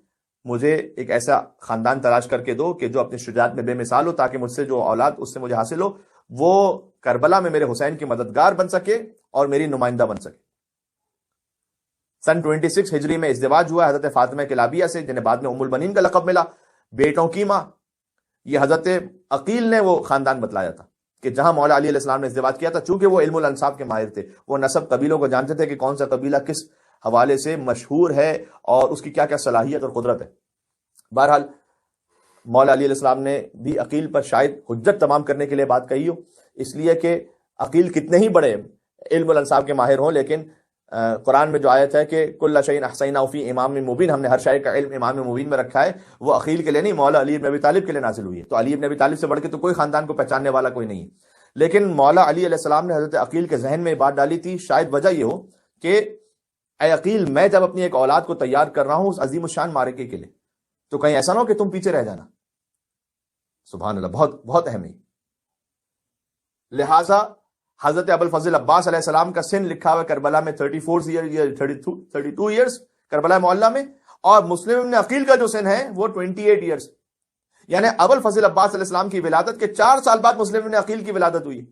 مجھے ایک ایسا خاندان تلاش کر کے دو کہ جو اپنی شجاعت میں بے مثال ہو، تاکہ مجھ سے جو اولاد اس سے مجھے حاصل ہو وہ کربلا میں میرے حسین کی مددگار بن سکے اور میری نمائندہ بن سکے۔ سن 26 ہجری میں ازدواج ہوا حضرت فاطمہ کلابیہ سے، جنہیں بعد میں ام البنین کا لقب ملا، بیٹوں کی ماں۔ یہ حضرت عقیل نے وہ خاندان بتلایا تھا کہ جہاں مولا علی علیہ السلام نے ازدواج کیا تھا، چونکہ وہ علم الانساب کے ماہر تھے، وہ نسب قبیلوں کو جانتے تھے کہ کون سا قبیلہ کس حوالے سے مشہور ہے اور اس کی کیا کیا صلاحیت اور قدرت ہے۔ بہرحال مولا علی علیہ السلام نے بھی عقیل پر شاید حجت تمام کرنے کے لیے بات کہی ہو، اس لیے کہ عقیل کتنے ہی بڑے علم الانساب کے ماہر ہوں، لیکن قرآن میں جو آیت ہے کہ کل شیء احصیناہ فی امام مبین، ہم نے ہر شے کا علم امام مبین میں رکھا ہے، وہ عقیل کے لیے نہیں، مولا علی بن ابی طالب کے لیے نازل ہوئی ہے۔ تو علی بن ابی طالب سے بڑھ کے تو کوئی خاندان کو پہچاننے والا کوئی نہیں، لیکن مولا علی علیہ السلام نے حضرت عقیل کے ذہن میں یہ بات ڈالی تھی، شاید وجہ یہ ہو کہ اے عقیل، میں جب اپنی ایک اولاد کو تیار کر رہا ہوں اس عظیم الشان معرکے کے لیے، تو کہیں ایسا نہ ہو کہ تم پیچھے رہ جانا۔ سبحان اللہ، بہت بہت اہم ہے۔ لہٰذا حضرت ابو الفضل عباس علیہ السلام کا سن لکھا ہوا کربلا میں 32 ایئرز کربلا معلیٰ میں، اور مسلم ابن عقیل کا جو سن ہے وہ 28 ایئرز، یعنی ابو الفضل عباس علیہ السلام کی ولادت کے 4 سال بعد مسلم ابن عقیل کی ولادت ہوئی۔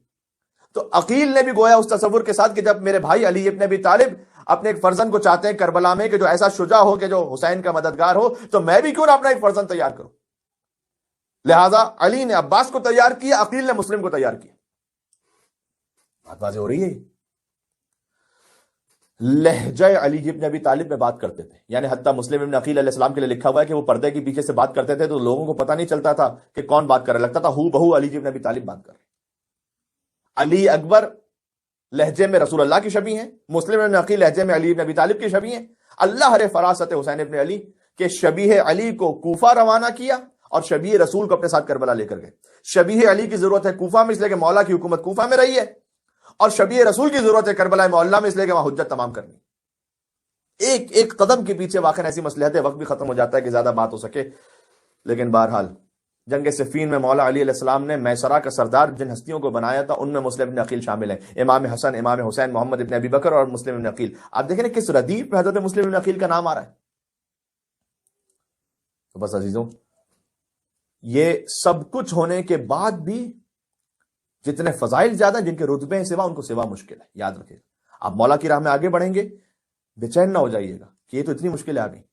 تو عقیل نے بھی گویا اس تصور کے ساتھ کہ جب میرے بھائی علی ابن ابی طالب اپنے ایک فرزند کو چاہتے ہیں کربلا میں کہ جو ایسا شجاع ہو کہ جو حسین کا مددگار ہو، تو میں بھی کیوں نہ اپنا ایک فرزند تیار کروں۔ لہذا علی نے عباس کو تیار کیا، عقیل نے مسلم کو تیار کیا۔ بات واضح ہو رہی ہے؟ لہجہ علی ابن ابی طالب میں بات کرتے تھے، یعنی حتیٰ مسلم ابن عقیل علیہ السلام کے لیے لکھا ہوا ہے کہ وہ پردے کے پیچھے سے بات کرتے تھے تو لوگوں کو پتہ نہیں چلتا تھا کہ کون بات کر رہا، لگتا تھا ہو بہو علی ابن ابی طالب بات کر رہے۔ علی اکبر لہجے میں رسول اللہ کی شبیہ ہیں، مسلم ابن عقیل لہجے میں علی ابن ابی طالب کی شبیہ ہیں۔ اللہ ہر فراست حسین ابن علی کہ شبیہ علی کو کوفہ روانہ کیا اور شبیہ رسول کو اپنے ساتھ کربلا لے کر گئے۔ شبیہ علی کی ضرورت ہے کوفہ میں، اس لیے کہ مولا کی حکومت کوفہ میں رہی ہے، اور شبیہ رسول کی ضرورت ہے کربلا معلیٰ میں، اس لیے کہ وہاں حجت تمام کرنی۔ ایک ایک قدم کے پیچھے واقع ایسی مصلحت ہے، وقت بھی ختم ہو جاتا ہے کہ زیادہ بات ہو سکے، لیکن بہرحال جنگ صفین میں مولا علی علیہ السلام نے میسرہ کا سردار جن ہستیوں کو بنایا تھا ان میں مسلم ابن عقیل شامل ہیں، امام حسن، امام حسین، محمد ابن ابی بکر اور مسلم ابن عقیل۔ آپ دیکھیں نا کس ردیف میں حضرت مسلم ابن عقیل کا نام آ رہا ہے۔ تو بس عزیزوں، یہ سب کچھ ہونے کے بعد بھی جتنے فضائل زیادہ، جن کے رتبے ہیں سوا، ان کو سوا مشکل ہے۔ یاد رکھیں، آپ مولا کی راہ میں آگے بڑھیں گے، بے چین نہ ہو جائیے گا کہ یہ تو اتنی مشکلیں آ گئیں،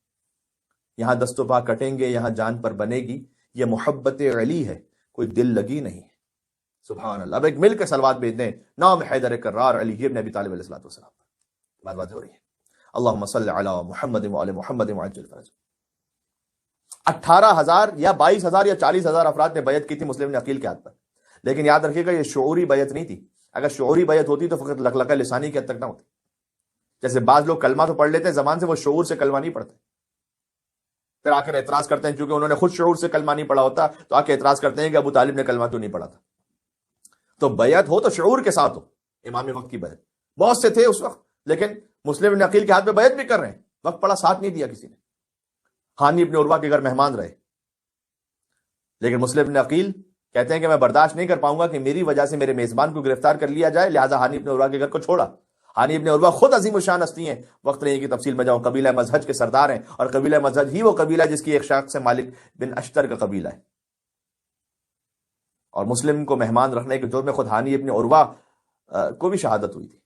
یہاں دست و پا کٹیں گے، یہاں جان پر بنے گی۔ یہ محبت علی ہے، کوئی دل لگی نہیں ہے۔ سبحان اللہ۔ اب ایک مل کے صلوات بھیج دیں، نام حیدر کرار علی ابن ابی طالب علیہ السلام۔ بات بات ہو رہی ہے۔ اللہم صلی علی محمد وعلی محمد وعجل فرج۔ 18,000 یا 22,000 یا 40,000 افراد نے بیعت کی تھی مسلم ابن عقیل کے ہاتھ پر، لیکن یاد رکھیے گا یہ شعوری بیعت نہیں تھی۔ اگر شعوری بیعت ہوتی تو فقط لقلقہ لسانی کی حد تک نہ ہوتی۔ جیسے بعض لوگ کلمہ تو پڑھ لیتے ہیں زبان سے، وہ شعور سے کلمہ نہیں پڑھتے، پھر آ کر اعتراض کرتے ہیں چونکہ انہوں نے خود شعور سے کلمہ نہیں پڑھا ہوتا، تو آ کے اعتراض کرتے ہیں کہ ابو طالب نے کلمہ تو نہیں پڑھا تھا۔ تو بیعت ہو تو شعور کے ساتھ ہو۔ امام وقت کی بیعت بہت سے تھے اس وقت، لیکن مسلم ابن عقیل کے ہاتھ میں بیعت بھی کر رہے ہیں، وقت پڑا ساتھ نہیں دیا کسی نے۔ ہانی ابن عروہ کے گھر مہمان رہے، لیکن مسلم ابن عقیل کہتے ہیں کہ میں برداشت نہیں کر پاؤں گا کہ میری وجہ سے میرے میزبان کو گرفتار کر لیا جائے، لہٰذا ہانی ابن عروہ کے گھر کو چھوڑا۔ ہانی ابن عروہ خود عظیم الشان ہستی ہیں، وقت نہیں کی تفصیل میں جاؤں، قبیلہ مزہج کے سردار ہیں، اور قبیلہ مزہج ہی وہ قبیلہ جس کی ایک شاخ سے مالک بن اشتر کا قبیلہ ہے۔ اور مسلم کو مہمان رکھنے کے جرم میں خود ہانی ابن عروہ کو بھی شہادت ہوئی تھی۔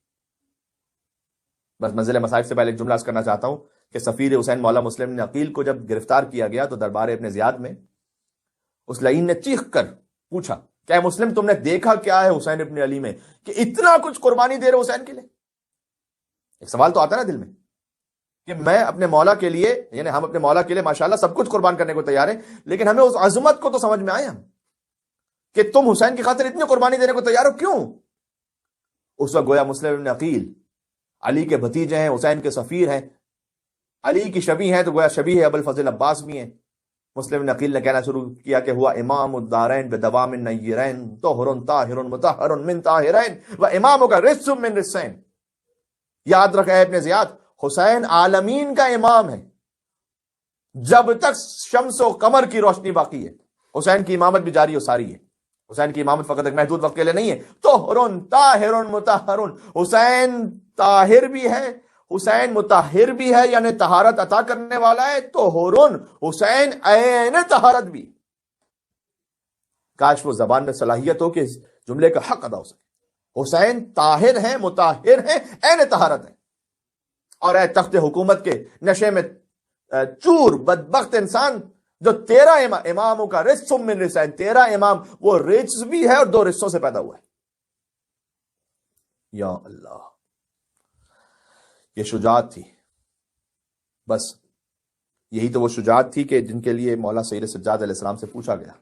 بس منزل مصائب سے پہلے ایک جملہ کرنا چاہتا ہوں کہ سفیر حسین مولا مسلم ابن عقیل کو جب گرفتار کیا گیا تو دربار ابن زیاد میں اس لعین نے چیخ کر پوچھا کہ اے مسلم، تم نے دیکھا کیا ہے حسین ابن علی میں کہ اتنا کچھ قربانی دے رہے حسین کے لیے؟ ایک سوال تو آتا ہے نا دل میں کہ میں اپنے مولا کے لیے، یعنی ہم اپنے مولا کے لیے ماشاءاللہ سب کچھ قربان کرنے کو تیار ہیں، لیکن ہمیں اس عظمت کو تو سمجھ میں آئے ہم کہ تم حسین کی خاطر اتنی قربانی دینے کو تیار ہو، کیوں؟ اس وقت گویا مسلم ابن عقیل علی کے بھتیجے ہیں، حسین کے سفیر ہیں، علی کی شبیہ ہیں، تو گویا شبیہ ابو الفضل عباس بھی ہیں۔ مسلم ابن عقیل نے کہنا شروع کیا کہ ہوا امام الدارین بدوام النیرین طہر طاہر مطہر من طاہرین و امام کا رس من رسین۔ یاد رکھ اے ابن زیاد، حسین عالمین کا امام ہے جب تک شمس و قمر کی روشنی باقی ہے۔ حسین کی امامت بھی جاری و ساری ہے۔ حسین کی امامت فقط ایک محدود وقت کے لیے نہیں ہے۔ طہر طاہر مطہر، حسین طاہر بھی ہے، حسین مطہر بھی ہے، یعنی طہارت عطا کرنے والا ہے۔ طہر، حسین عین طہارت بھی۔ کاش وہ زبان میں صلاحیت ہو کہ اس جملے کا حق ادا ہو سکے۔ حسین طاہر ہیں، مطہر ہیں، عین طہارت ہیں۔ اور اے تخت حکومت کے نشے میں چور بدبخت انسان، جو تیرا اماموں کا رجس من رجسین، تیرا امام وہ رجس بھی ہے اور دو رجسوں سے پیدا ہوا ہے۔ یا اللہ، یہ شجاعت تھی، بس یہی تو وہ شجاعت تھی کہ جن کے لیے مولا سید سجاد علیہ السلام سے پوچھا گیا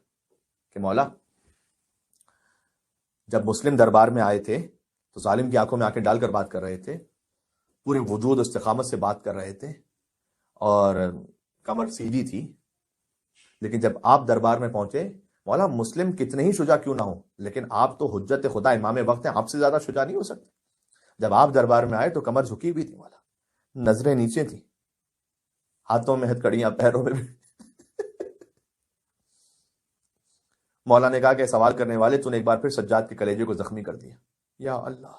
کہ مولا، جب مسلم دربار میں آئے تھے تو ظالم کی آنکھوں میں آنکھیں ڈال کر بات کر رہے تھے، پورے وجود و استقامت سے بات کر رہے تھے، اور کمر سیدھی تھی، لیکن جب آپ دربار میں پہنچے، مولا مسلم کتنے ہی شجاع کیوں نہ ہو، لیکن آپ تو حجت خدا امام وقت ہیں، آپ سے زیادہ شجاع نہیں ہو سکتے۔ جب آپ دربار میں آئے تو کمر جھکی ہوئی تھی مولا، نظریں نیچے تھیں، ہاتھوں میں ہتھکڑیاں، پیروں میں بھی۔ مولا نے کہا کہ سوال کرنے والے، تو نے ایک بار پھر سجاد کے کلیجے کو زخمی کر دیا۔ یا اللہ،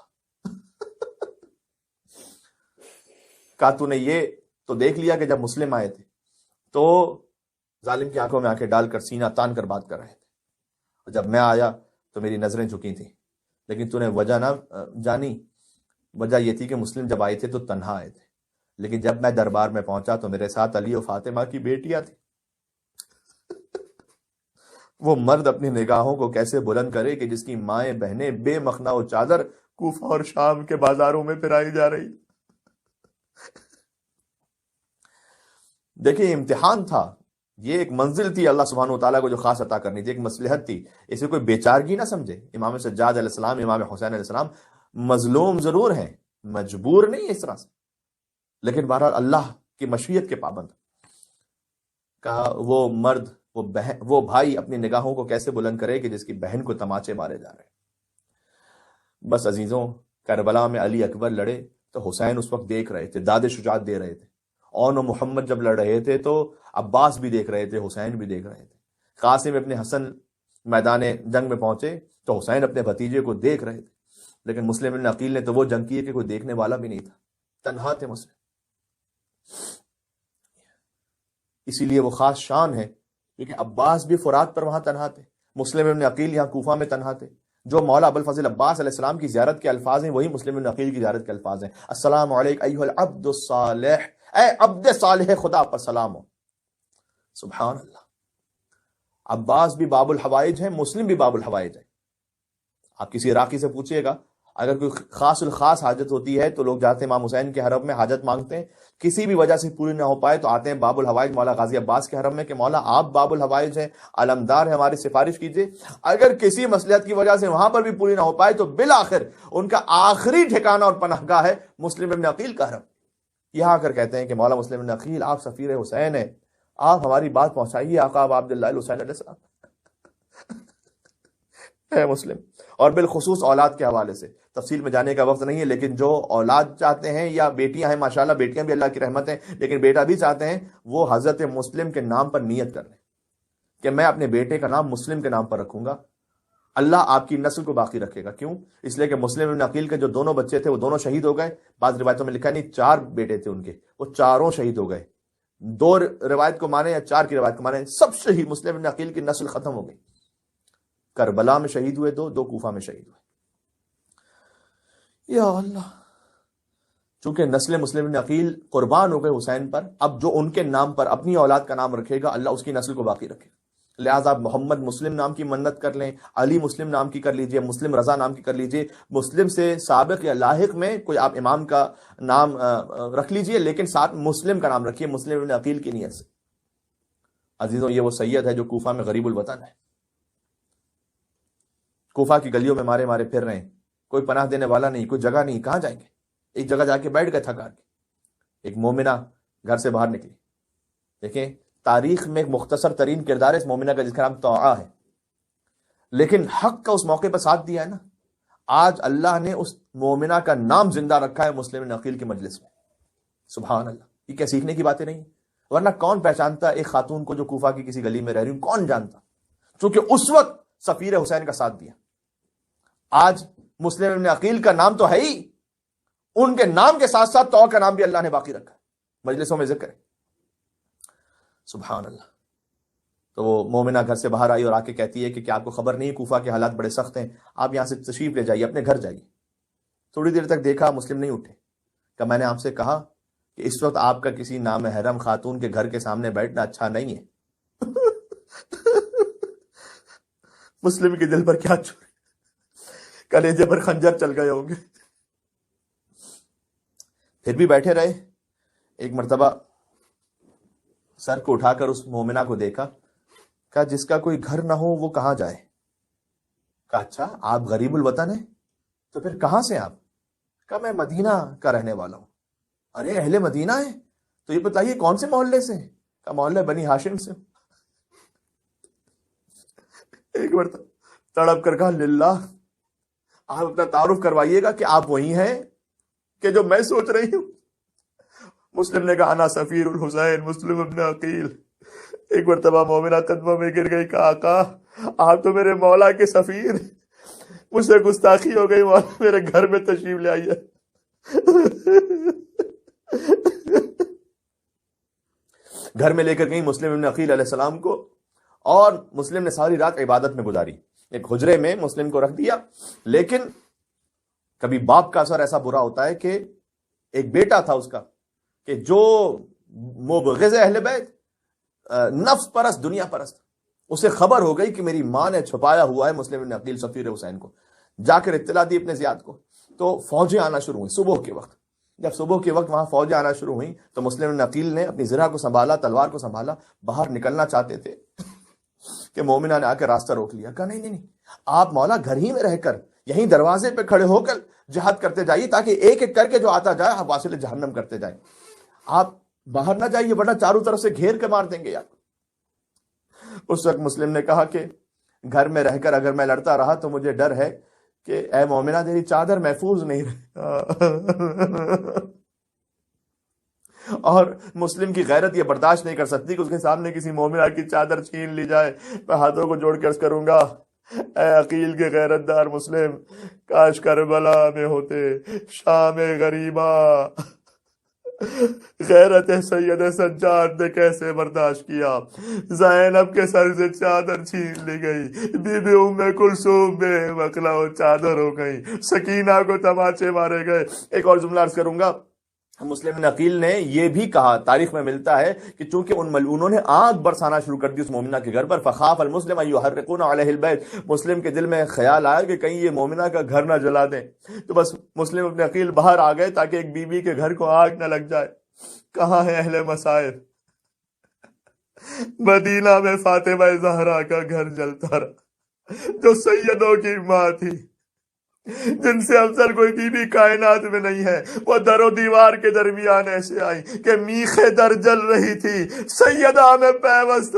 کہا تو نے یہ تو دیکھ لیا کہ جب مسلم آئے تھے تو ظالم کی آنکھوں میں آنکھیں ڈال کر سینہ تان کر بات کر رہے تھے، اور جب میں آیا تو میری نظریں جھکی تھیں، لیکن تو نے وجہ نہ جانی۔ وجہ یہ تھی کہ مسلم جب آئے تھے تو تنہا آئے تھے، لیکن جب میں دربار میں پہنچا تو میرے ساتھ علی و فاطمہ کی بیٹیاں تھیں۔ وہ مرد اپنی نگاہوں کو کیسے بلند کرے کہ جس کی مائیں بہنیں بے مخنا و چادر کوفہ اور شام کے بازاروں میں پھرائی جا رہی۔ دیکھیں، امتحان تھا، یہ ایک منزل تھی اللہ سبحانہ وتعالیٰ کو جو خاص عطا کرنی تھی، ایک مصلحت تھی، اسے کوئی بیچارگی نہ سمجھے۔ امام سجاد علیہ السلام، امام حسین علیہ السلام مظلوم ضرور ہیں، مجبور نہیں اس طرح سے، لیکن بہرحال اللہ کی مشیت کے پابند۔ کہا وہ مرد، وہ بھائی اپنی نگاہوں کو کیسے بلند کرے کہ جس کی بہن کو تماچے مارے جا رہے ہیں۔ بس عزیزوں، کربلا میں علی اکبر لڑے تو حسین اس وقت دیکھ رہے تھے، داد شجاعت دے رہے تھے۔ اون و محمد جب لڑ رہے تھے تو عباس بھی دیکھ رہے تھے، حسین بھی دیکھ رہے تھے۔ قاسم ابن حسن میدان جنگ میں پہنچے تو حسین اپنے بھتیجے کو دیکھ رہے تھے، لیکن مسلم ابن عقیل نے تو وہ جنگ کی ہے کہ کوئی دیکھنے والا بھی نہیں تھا، تنہا تھے مسلم۔ اسی لیے وہ خاص شان ہے، کیونکہ عباس بھی فرات پر وہاں تنہا تھے، مسلم ابن عقیل یہاں کوفہ میں تنہا تھے۔ جو مولا ابو الفضل عباس علیہ السلام کی زیارت کے الفاظ ہیں وہی مسلم ابن عقیل کی زیارت کے الفاظ ہیں۔ السلام علیک ایھا العبد الصالح، اے عبد صالح خدا پر سلام ہو۔ سبحان اللہ، عباس بھی باب الحوائج ہیں، مسلم بھی باب الحوائج ہے۔ آپ کسی عراقی سے پوچھئے گا، اگر کوئی خاص الخاص حاجت ہوتی ہے تو لوگ جاتے ہیں امام حسین کے حرم میں، حاجت مانگتے ہیں، کسی بھی وجہ سے پوری نہ ہو پائے تو آتے ہیں باب الحوائج مولا غازی عباس کے حرم میں کہ مولا آپ باب الحوائج ہیں، علمدار ہیں، ہماری سفارش کیجئے۔ اگر کسی مصلحت کی وجہ سے وہاں پر بھی پوری نہ ہو پائے تو بالآخر ان کا آخری ٹھکانہ اور پناہ گاہ ہے مسلم ابن عقیل کا حرم۔ یہاں آ کر کہتے ہیں کہ مولا مسلم ابن عقیل آپ سفیر حسین ہیں، آپ ہماری بات پہنچائیے آقا عبداللہ الحسین علیہ السلام۔ ہے مسلم، اور بالخصوص اولاد کے حوالے سے تفصیل میں جانے کا وقت نہیں ہے، لیکن جو اولاد چاہتے ہیں یا بیٹیاں ہیں، ماشاءاللہ بیٹیاں بھی اللہ کی رحمت ہیں، لیکن بیٹا بھی چاہتے ہیں، وہ حضرت مسلم کے نام پر نیت کر لیں کہ میں اپنے بیٹے کا نام مسلم کے نام پر رکھوں گا، اللہ آپ کی نسل کو باقی رکھے گا۔ کیوں؟ اس لیے کہ مسلم ابن عقیل کے جو دونوں بچے تھے وہ دونوں شہید ہو گئے، بعض روایتوں میں لکھا ہے نہیں 4 بیٹے تھے ان کے، وہ چاروں شہید ہو گئے۔ 2 روایت کو مانے یا 4 کی روایت کو مانے، سب شہید، مسلم ابن عقیل کی نسل ختم ہو گئی۔ کربلا میں شہید ہوئے 2 کوفہ میں شہید ہوئے۔ یا اللہ، چونکہ نسل مسلم ابن عقیل قربان ہو گئے حسین پر، اب جو ان کے نام پر اپنی اولاد کا نام رکھے گا اللہ اس کی نسل کو باقی رکھے گا۔ لہٰذا آپ محمد مسلم نام کی منت کر لیں، علی مسلم نام کی کر لیجئے، مسلم رضا نام کی کر لیجئے، مسلم سے سابق یا لاحق میں کوئی آپ امام کا نام رکھ لیجئے، لیکن ساتھ مسلم کا نام رکھیے مسلم ابن عقیل کی نیت سے۔ عزیزوں، یہ وہ سید ہے جو کوفہ میں غریب الوطن ہے، کوفہ کی گلیوں میں مارے مارے پھر رہے ہیں، کوئی پناہ دینے والا نہیں، کوئی جگہ نہیں، کہاں جائیں گے؟ ایک جگہ جا کے بیٹھ گئے تھک کے، ایک مومنہ گھر سے باہر نکلی۔ دیکھیں، تاریخ میں ایک مختصر ترین کردار ہے اس مومنہ کا جس کا نام طوعہ ہے، لیکن حق کا اس موقع پر ساتھ دیا ہے نا۔ آج اللہ نے اس مومنہ کا نام زندہ رکھا ہے مسلم بن عقیل کی مجلس میں. سبحان اللہ. یہ کیا سیکھنے کی باتیں نہیں ہیں؟ ورنہ کون پہچانتا ایک خاتون کو جو کوفہ کی کسی گلی میں رہ رہی ہوں؟ کون جانتا؟ چونکہ اس وقت سفیر حسین کا ساتھ دیا. آج مسلم بن عقیل کا نام تو ہے ہی، ان کے نام کے ساتھ ساتھ طور کا نام بھی اللہ نے باقی رکھا، مجلسوں میں ذکر ہے. سبحان اللہ. تو وہ مومنہ گھر سے باہر آئی اور آ کے کہتی ہے کہ کیا آپ کو خبر نہیں ہے کوفہ کے حالات بڑے سخت ہیں، آپ یہاں سے تشریف لے جائیے، اپنے گھر جائیے. تھوڑی دیر تک دیکھا مسلم نہیں اٹھے. کہ میں نے آپ سے کہا کہ اس وقت آپ کا کسی نامحرم خاتون کے گھر کے سامنے بیٹھنا اچھا نہیں ہے. مسلم کے دل پر کیا چوری، کلیجے پر خنجر چل گئے ہوں گے. پھر بھی بیٹھے رہے. ایک مرتبہ سر کو اٹھا کر اس مومنہ کو دیکھا. کہا جس کا کوئی گھر نہ ہو وہ کہاں جائے؟ کہا اچھا آپ غریب الوطن ہیں تو پھر کہاں سے آپ؟ کہا میں مدینہ کا رہنے والا ہوں. ارے اہل مدینہ ہے تو یہ بتائیے کون سے محلے سے ہیں؟ کہا محلے بنی ہاشم سے. ایک بار تڑپ کر کہا للہ آپ اپنا تعارف کروائیے گا کہ آپ وہی ہیں کہ جو میں سوچ رہی ہوں. مسلم نے کہا انا سفیر الحسین مسلم ابن عقیل. ایک مرتبہ مومنہ قدموں میں گر گئی. کہا آقا آپ تو میرے مولا کے سفیر، مجھ سے گستاخی ہو گئی، مولا میرے گھر میں تشریف لے آئیے. گھر میں لے کر گئی مسلم ابن عقیل علیہ السلام کو، اور مسلم نے ساری رات عبادت میں گزاری. ایک حجرے میں مسلم کو رکھ دیا. لیکن کبھی باپ کا اثر ایسا برا ہوتا ہے کہ ایک بیٹا تھا اس کا کہ جو مبغض اہل بیت، نفس پرست، دنیا پرست، اسے خبر ہو گئی کہ میری ماں نے چھپایا ہوا ہے مسلم بن عقیل سفیر حسین کو. جا کر اطلاع دی اپنے زیاد کو. تو فوجیں آنا شروع ہوئی صبح کے وقت. جب صبح کے وقت وہاں فوجیں آنا شروع ہوئیں تو مسلم بن عقیل نے اپنی زرہ کو سنبھالا، تلوار کو سنبھالا، باہر نکلنا چاہتے تھے کہ مومنہ نے آ کے راستہ روک لیا. کہا نہیں آپ مولا گھر ہی میں رہ کر یہیں دروازے پہ کھڑے ہو کر جہاد کرتے جائیے، تاکہ ایک ایک کر کے جو آتا جائے آپ واصل جہنم کرتے جائیں. آپ باہر نہ جائیے ورنہ چاروں طرف سے گھیر کے مار دیں گے یار. اس وقت مسلم نے کہا کہ گھر میں رہ کر اگر میں لڑتا رہا تو مجھے ڈر ہے کہ اے مومنہ تیری چادر محفوظ نہیں رہے. اور مسلم کی غیرت یہ برداشت نہیں کر سکتی کہ اس کے سامنے کسی مومنہ کی چادر چھین لی جائے. میں ہاتھوں کو جوڑ کے عرض کروں گا اے عقیل کے غیرت دار مسلم، کاش کربلا میں ہوتے، شام غریبا. غیرت سید سجاد نے کیسے برداشت کیا؟ زینب کے سر سے چادر چھین لی گئی، بی بی ام کلثوم بے مقلا و چادر ہو گئی، سکینہ کو تماچے مارے گئے. ایک اور جملہ عرض کروں گا. مسلم بن عقیل نے یہ بھی کہا، تاریخ میں ملتا ہے کہ چونکہ ان ملعونوں نے آگ برسانا شروع کر دی اس مومنہ کے گھر پر، فخاف المسلم ان یحرقون علیہ البیت، مسلم کے دل میں خیال آیا کہ کہیں یہ مومنہ کا گھر نہ جلا دیں. تو بس مسلم بن عقیل باہر آ گئے تاکہ ایک بی بی کے گھر کو آگ نہ لگ جائے. کہاں ہے اہل مصائب؟ مدینہ میں فاطمہ زہرا کا گھر جلتا رہا، جو سیدوں کی ماں تھی، جن سے افضل کوئی بی بی کائنات میں نہیں ہے. وہ در و دیوار کے درمیان ایسے آئی کہ میخ در جل رہی تھی، سیدہ میں پیوست.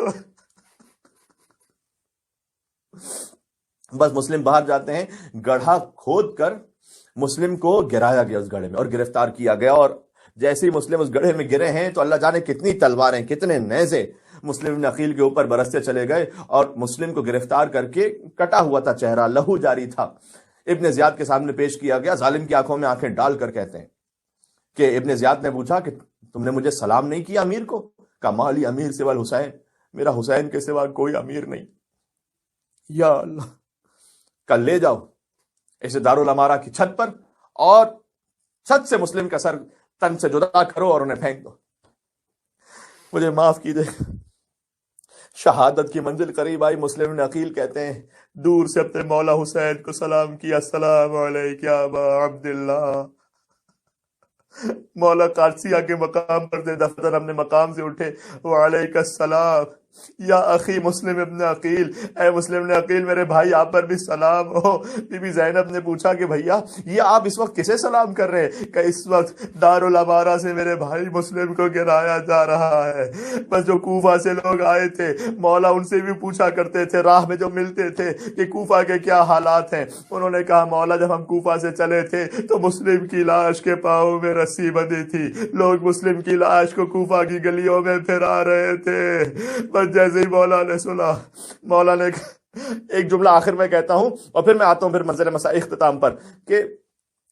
بس مسلم باہر جاتے ہیں، گڑھا کھود کر مسلم کو گرایا گیا اس گڑھے میں اور گرفتار کیا گیا. اور جیسے ہی مسلم اس گڑھے میں گرے ہیں تو اللہ جانے کتنی تلواریں، کتنے نیزے مسلم بن عقیل کے اوپر برستے چلے گئے، اور مسلم کو گرفتار کر کے کٹا ہوا تھا چہرہ، لہو جاری تھا، ابن زیاد کے سامنے پیش کیا گیا. ظالم کی آنکھوں میں آنکھیں ڈال کر کہتے ہیں کہ ابن زیاد نے پوچھا کہ تم نے مجھے سلام نہیں کیا امیر کو؟ کہا مالی امیر سوا الحسین، میرا حسین کے سوا کوئی امیر نہیں. یا اللہ. کل لے جاؤ اسے دارالامارہ کی چھت پر، اور چھت سے مسلم کا سر تن سے جدا کرو اور انہیں پھینک دو. مجھے معاف کیجیے، شہادت کی منزل قریب آئی. مسلم بن عقیل کہتے ہیں دور سے اپنے مولا حسین کو سلام کیا، السلام علیک یا ابا عبداللہ. مولا قادسیہ کے مقام پر دفعتاً اپنے مقام سے اٹھے، وعلیک السلام. یا اخی مسلم ابن عقیل، اے مسلم ابن عقیل میرے بھائی آپ پر بھی سلام ہو۔ بی بی زینب نے پوچھا کہ بھیا یہ آپ اس وقت کسے سلام کر رہے ہیں؟ کہ اس وقت دارالامارہ سے میرے بھائی مسلم کو گرایا جا رہا ہے۔ بس جو کوفہ سے لوگ آئے تھے مولا ان سے بھی پوچھا کرتے تھے راہ میں جو ملتے تھے کہ کوفہ کے کیا حالات ہیں، انہوں نے کہا مولا جب ہم کوفہ سے چلے تھے تو مسلم کی لاش کے پاؤں میں رسی بندھی تھی، لوگ مسلم کی لاش کو کوفہ کی گلیوں میں پھرا رہے تھے۔ بس جیسے ہی مولا نے سنا، مولا نے ایک جملہ آخر میں کہتا ہوں اور پھر میں آتا ہوں پھر منظر مسائل اختتام پر، کہ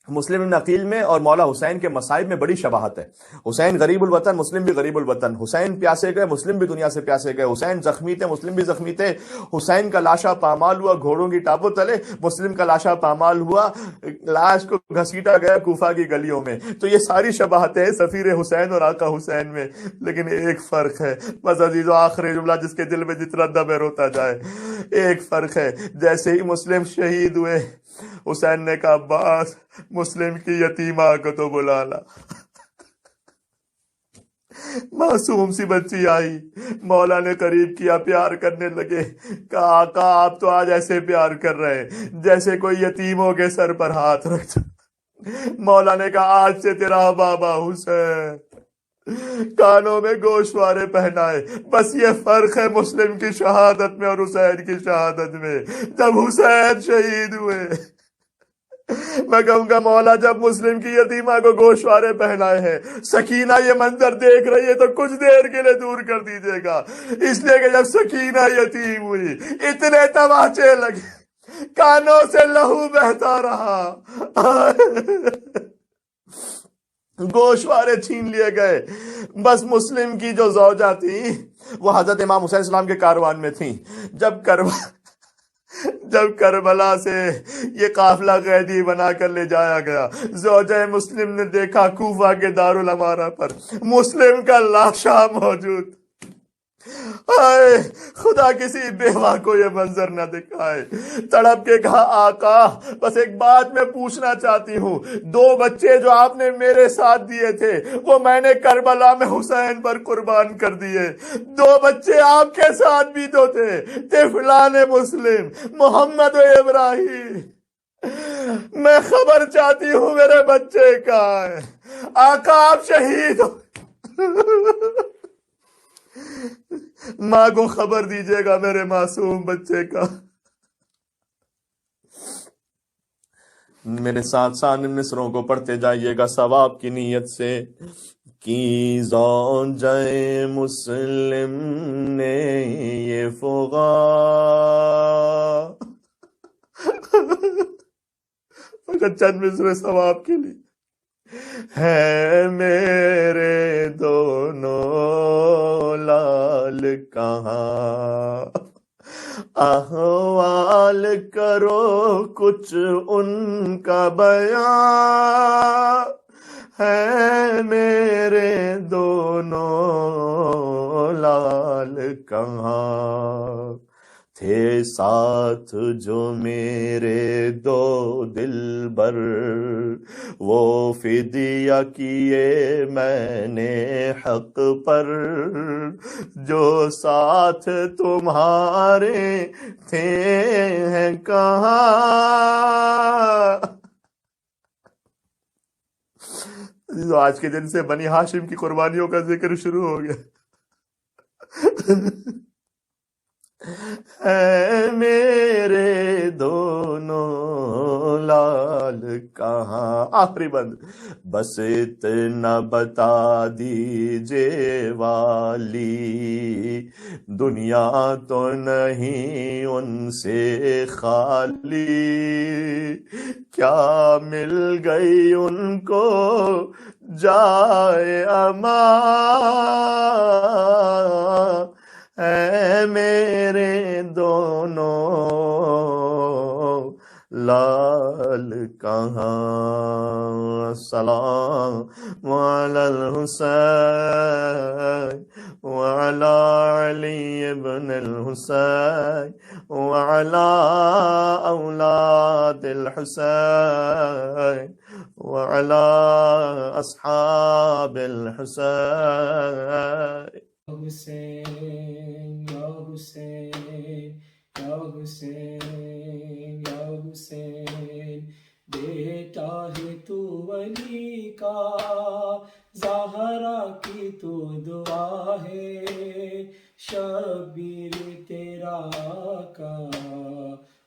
مسلم ابن عقیل میں اور مولا حسین کے مصائب میں بڑی شباہت ہے۔ حسین غریب الوطن، مسلم بھی غریب الوطن، حسین پیاسے گئے، مسلم بھی دنیا سے پیاسے گئے، حسین زخمی تھے، مسلم بھی زخمی تھے، حسین کا لاشا پامال ہوا گھوڑوں کی ٹاپوں تلے، مسلم کا لاشا پامال ہوا لاش کو گھسیٹا گیا کوفہ کی گلیوں میں۔ تو یہ ساری شباہتیں سفیر حسین اور آقا حسین میں، لیکن ایک فرق ہے، بس عزیزو آخری جملہ جس کے دل میں جتنا دم ہے روتا جائے، ایک فرق ہے، جیسے ہی مسلم شہید ہوئے حسین نے کہا عباس مسلم کی یتیمہ کو تو بلا لا۔ معصوم سی بچی آئی، مولا نے قریب کیا، پیار کرنے لگے، کہا آقا آپ تو آج ایسے پیار کر رہے ہیں جیسے کوئی یتیموں کے سر پر ہاتھ رکھتا۔ مولا نے کہا آج سے تیرا بابا حسین، کانوں میں گوشوارے پہنائے۔ بس یہ فرق ہے مسلم کی شہادت میں اور حسین کی شہادت میں۔ جب حسین شہید ہوئے میں کہوں گا مولا جب مسلم کی یتیمہ کو گوشوارے پہنائے ہیں، سکینہ یہ منظر دیکھ رہی ہے تو کچھ دیر کے لیے دور کر دیجیے گا، اس لیے کہ جب سکینہ یتیم ہوئی اتنے تماچے لگے، کانوں سے لہو بہتا رہا، گوشوارے چھین لیے گئے۔ بس مسلم کی جو زوجہ تھی وہ حضرت امام حسین السلام کے کاروان میں تھیں۔ جب کربلا سے یہ قافلہ قیدی بنا کر لے جایا گیا، زوجہ مسلم نے دیکھا کوفہ کے دارالامارہ پر مسلم کا لاشا موجود۔ آئے خدا کسی بیوہ کو یہ منظر نہ دکھائے۔ تڑپ کے کہا آقا بس ایک بات میں پوچھنا چاہتی ہوں، 2 بچے جو آپ نے میرے ساتھ دیے تھے وہ میں نے کربلا میں حسین پر قربان کر دیے، 2 بچے آپ کے ساتھ بھی تو تھے، طفلان مسلم محمد و ابراہیم، میں خبر چاہتی ہوں میرے بچے کہاں ہے؟ آقا آپ شہید ہو، ماں کو خبر دیجیے گا میرے معصوم بچے کا۔ میرے ساتھ ساتھ ان مصروں کو پڑھتے جائیے گا ثواب کی نیت سے۔ کی زوجہ مسلم نے یہ فغا، فقط چند مصرے ثواب کے لیے، ہے میرے دونوں لال کہاں، احوال کرو کچھ ان کا بیان، ہے میرے دونوں لال کہاں، تھے ساتھ جو میرے 2 دلبر، وہ فدیہ کیے میں نے حق پر، جو ساتھ تمہارے تھے ہیں کہاں۔ آج کے دن سے بنی ہاشم کی قربانیوں کا ذکر شروع ہو گیا۔ اے میرے دونوں لال کہاں، آخری بند، بس اتنا بتا دیجے والی، دنیا تو نہیں ان سے خالی، کیا مل گئی ان کو جائے امان، اے میرے دونوں لال کہاں۔ السلام علی الحسین وعلی علی بن الحسین وعلی اولاد الحسین وعلی اصحاب الحسین۔ حسین حسین یا حسین، بیٹا ہے تو ولی کا، زہرا کی تو دعا ہے، شبیر تیرا کا،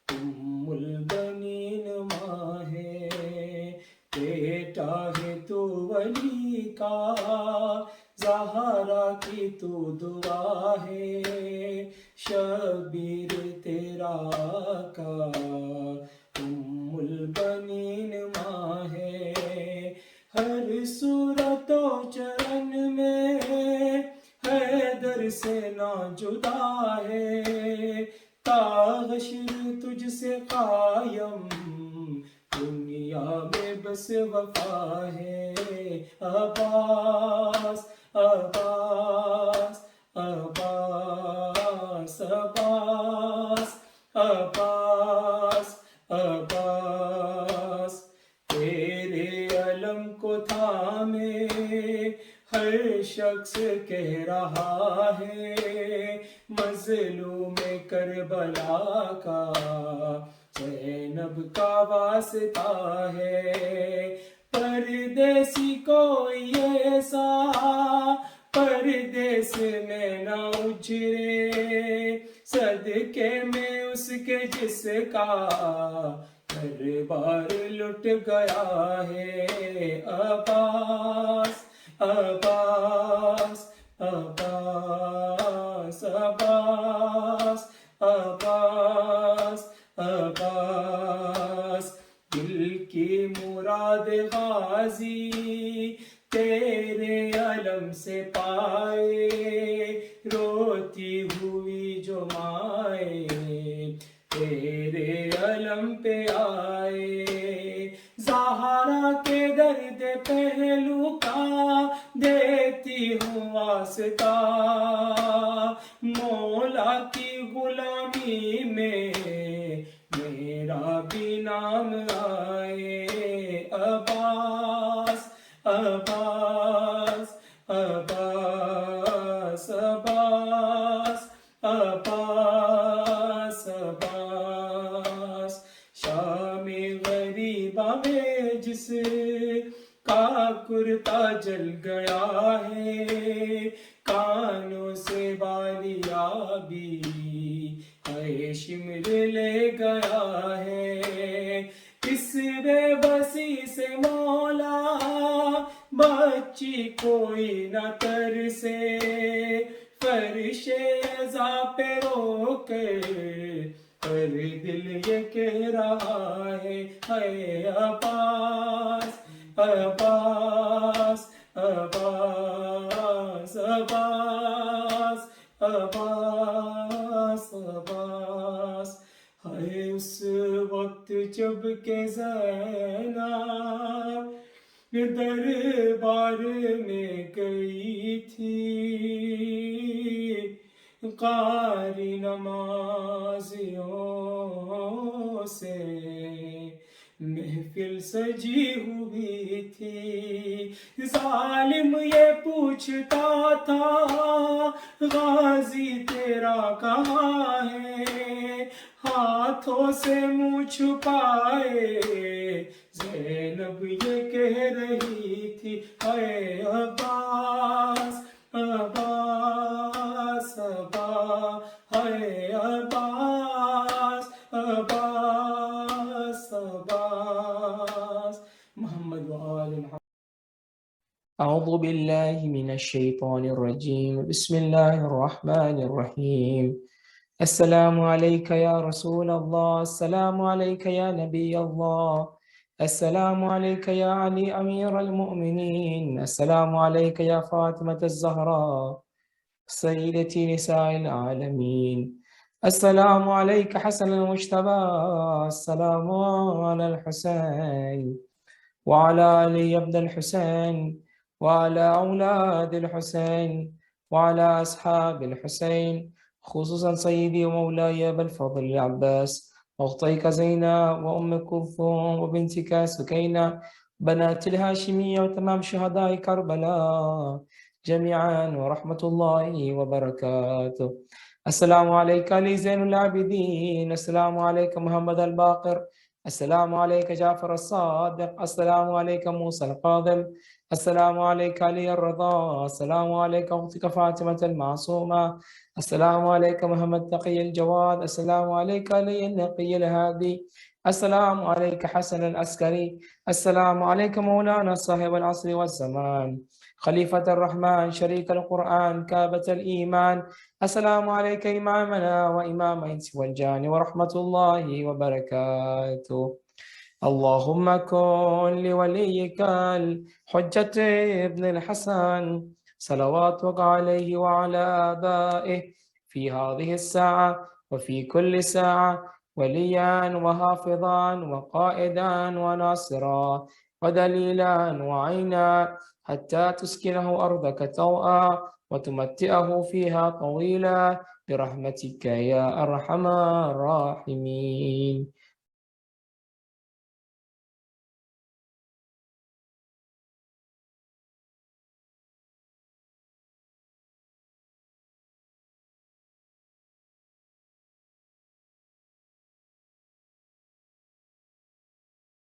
ام البنین ماں ہے، بیٹا ہے تو ولی کا، زہرا کی تو دعا ہے، شبیر تیرا کا، ام البنین ماں ہے، ہر صورت و چرن میں حیدر سے نہ جدا ہے، تا حشر تجھ سے قائم، دنیا میں بس وفا ہے، عباس عباس عباس عباس عباس عباس، تیرے علم کو تھامے ہر شخص کہہ رہا ہے، مظلوم کربلا کا زینب کا واسطہ ہے، پردیسی کوئی ایسا پردیس میں نہ اجرے، صدقے میں اس کے جس کا ہر بار لٹ گیا ہے، عباس عباس عباس عباس عباس عباس، دل کی مراد غازی تیرے علم سے پائے، روتی ہوئی جو مائیں تیرے علم پہ آئے، زہرا کے درد پہلو کا دیتی ہوں واسطہ، مولا کی غلامی میں میرا بھی نام آئے، عباس عباس عباس عباس عباس عباس، شام غریبہ میں جس کا کرتا جل گیا ہے، کانوں سے بالیا بھی اے شمر لے گیا ہے، اس بے بسی سے مولا بچی کوئی نہ ترسے، فرش عزا پہ رو کر ہر دل یہ کہہ رہا ہے، اے عباس عباس عباس عباس عباس عباس، ہے اس وقت جب کہ زینب دربار میں گئی تھی، قاری نمازیوں سے محفل سجی ہوئی تھی، ظالم یہ پوچھتا تھا غازی تیرا کہاں ہے، ہاتھوں سے منہ چھپائے زینب یہ کہہ رہی تھی، اے عباس عباس عباس، اے عباس عباس عباس، محمد وآل محمد۔ اعوذ باللہ من الشیطان الرجیم، بسم اللہ الرحمن الرحیم، السلام علیک یا رسول اللہ، السلام علیک یا نبی اللہ، السلام علیک یا علی امیر المؤمنین، السلام علیک یا فاطمة الزہراء سیدتی نساء العالمین، السلام علیک حسن المجتبی، السلام علی الحسین وعلى علي ابن الحسين وعلى أولاد الحسين وعلى أصحاب الحسين، خصوصا سيدي ومولاي أبا الفضل العباس، أختيك زينب وأم كلثوم وبنتك سكينة، بنات الهاشمية وتمام شهداء كربلاء، جميعا ورحمة الله وبركاته. السلام عليك علي زين العابدين، السلام عليك محمد الباقر، السلام عليك جعفر الصادق، السلام عليك موسى القاضم، السلام عليك علي الرضا، السلام عليك أختك فاطمة المعصومة، السلام عليك محمد تقي الجواد، السلام عليك علي النقي الهادي، السلام عليك حسن العسكري، السلام عليك مولانا صاحب العصر والزمان، خليفة الرحمن، شريك القرآن، كابة الإيمان، السلام عليك إمامنا وإمام الإنس والجان ورحمة الله وبركاته. اللهم كن لوليك الحجة ابن الحسن صلواتك عليه وعلى آبائه في هذه الساعة وفي كل ساعة وليا وحافظا وقائدا وناصرا ودليلا وعينا حتى تسكنه أرضك طوعا وتمتئه فيها طويلا برحمتك يا أرحم الراحمين.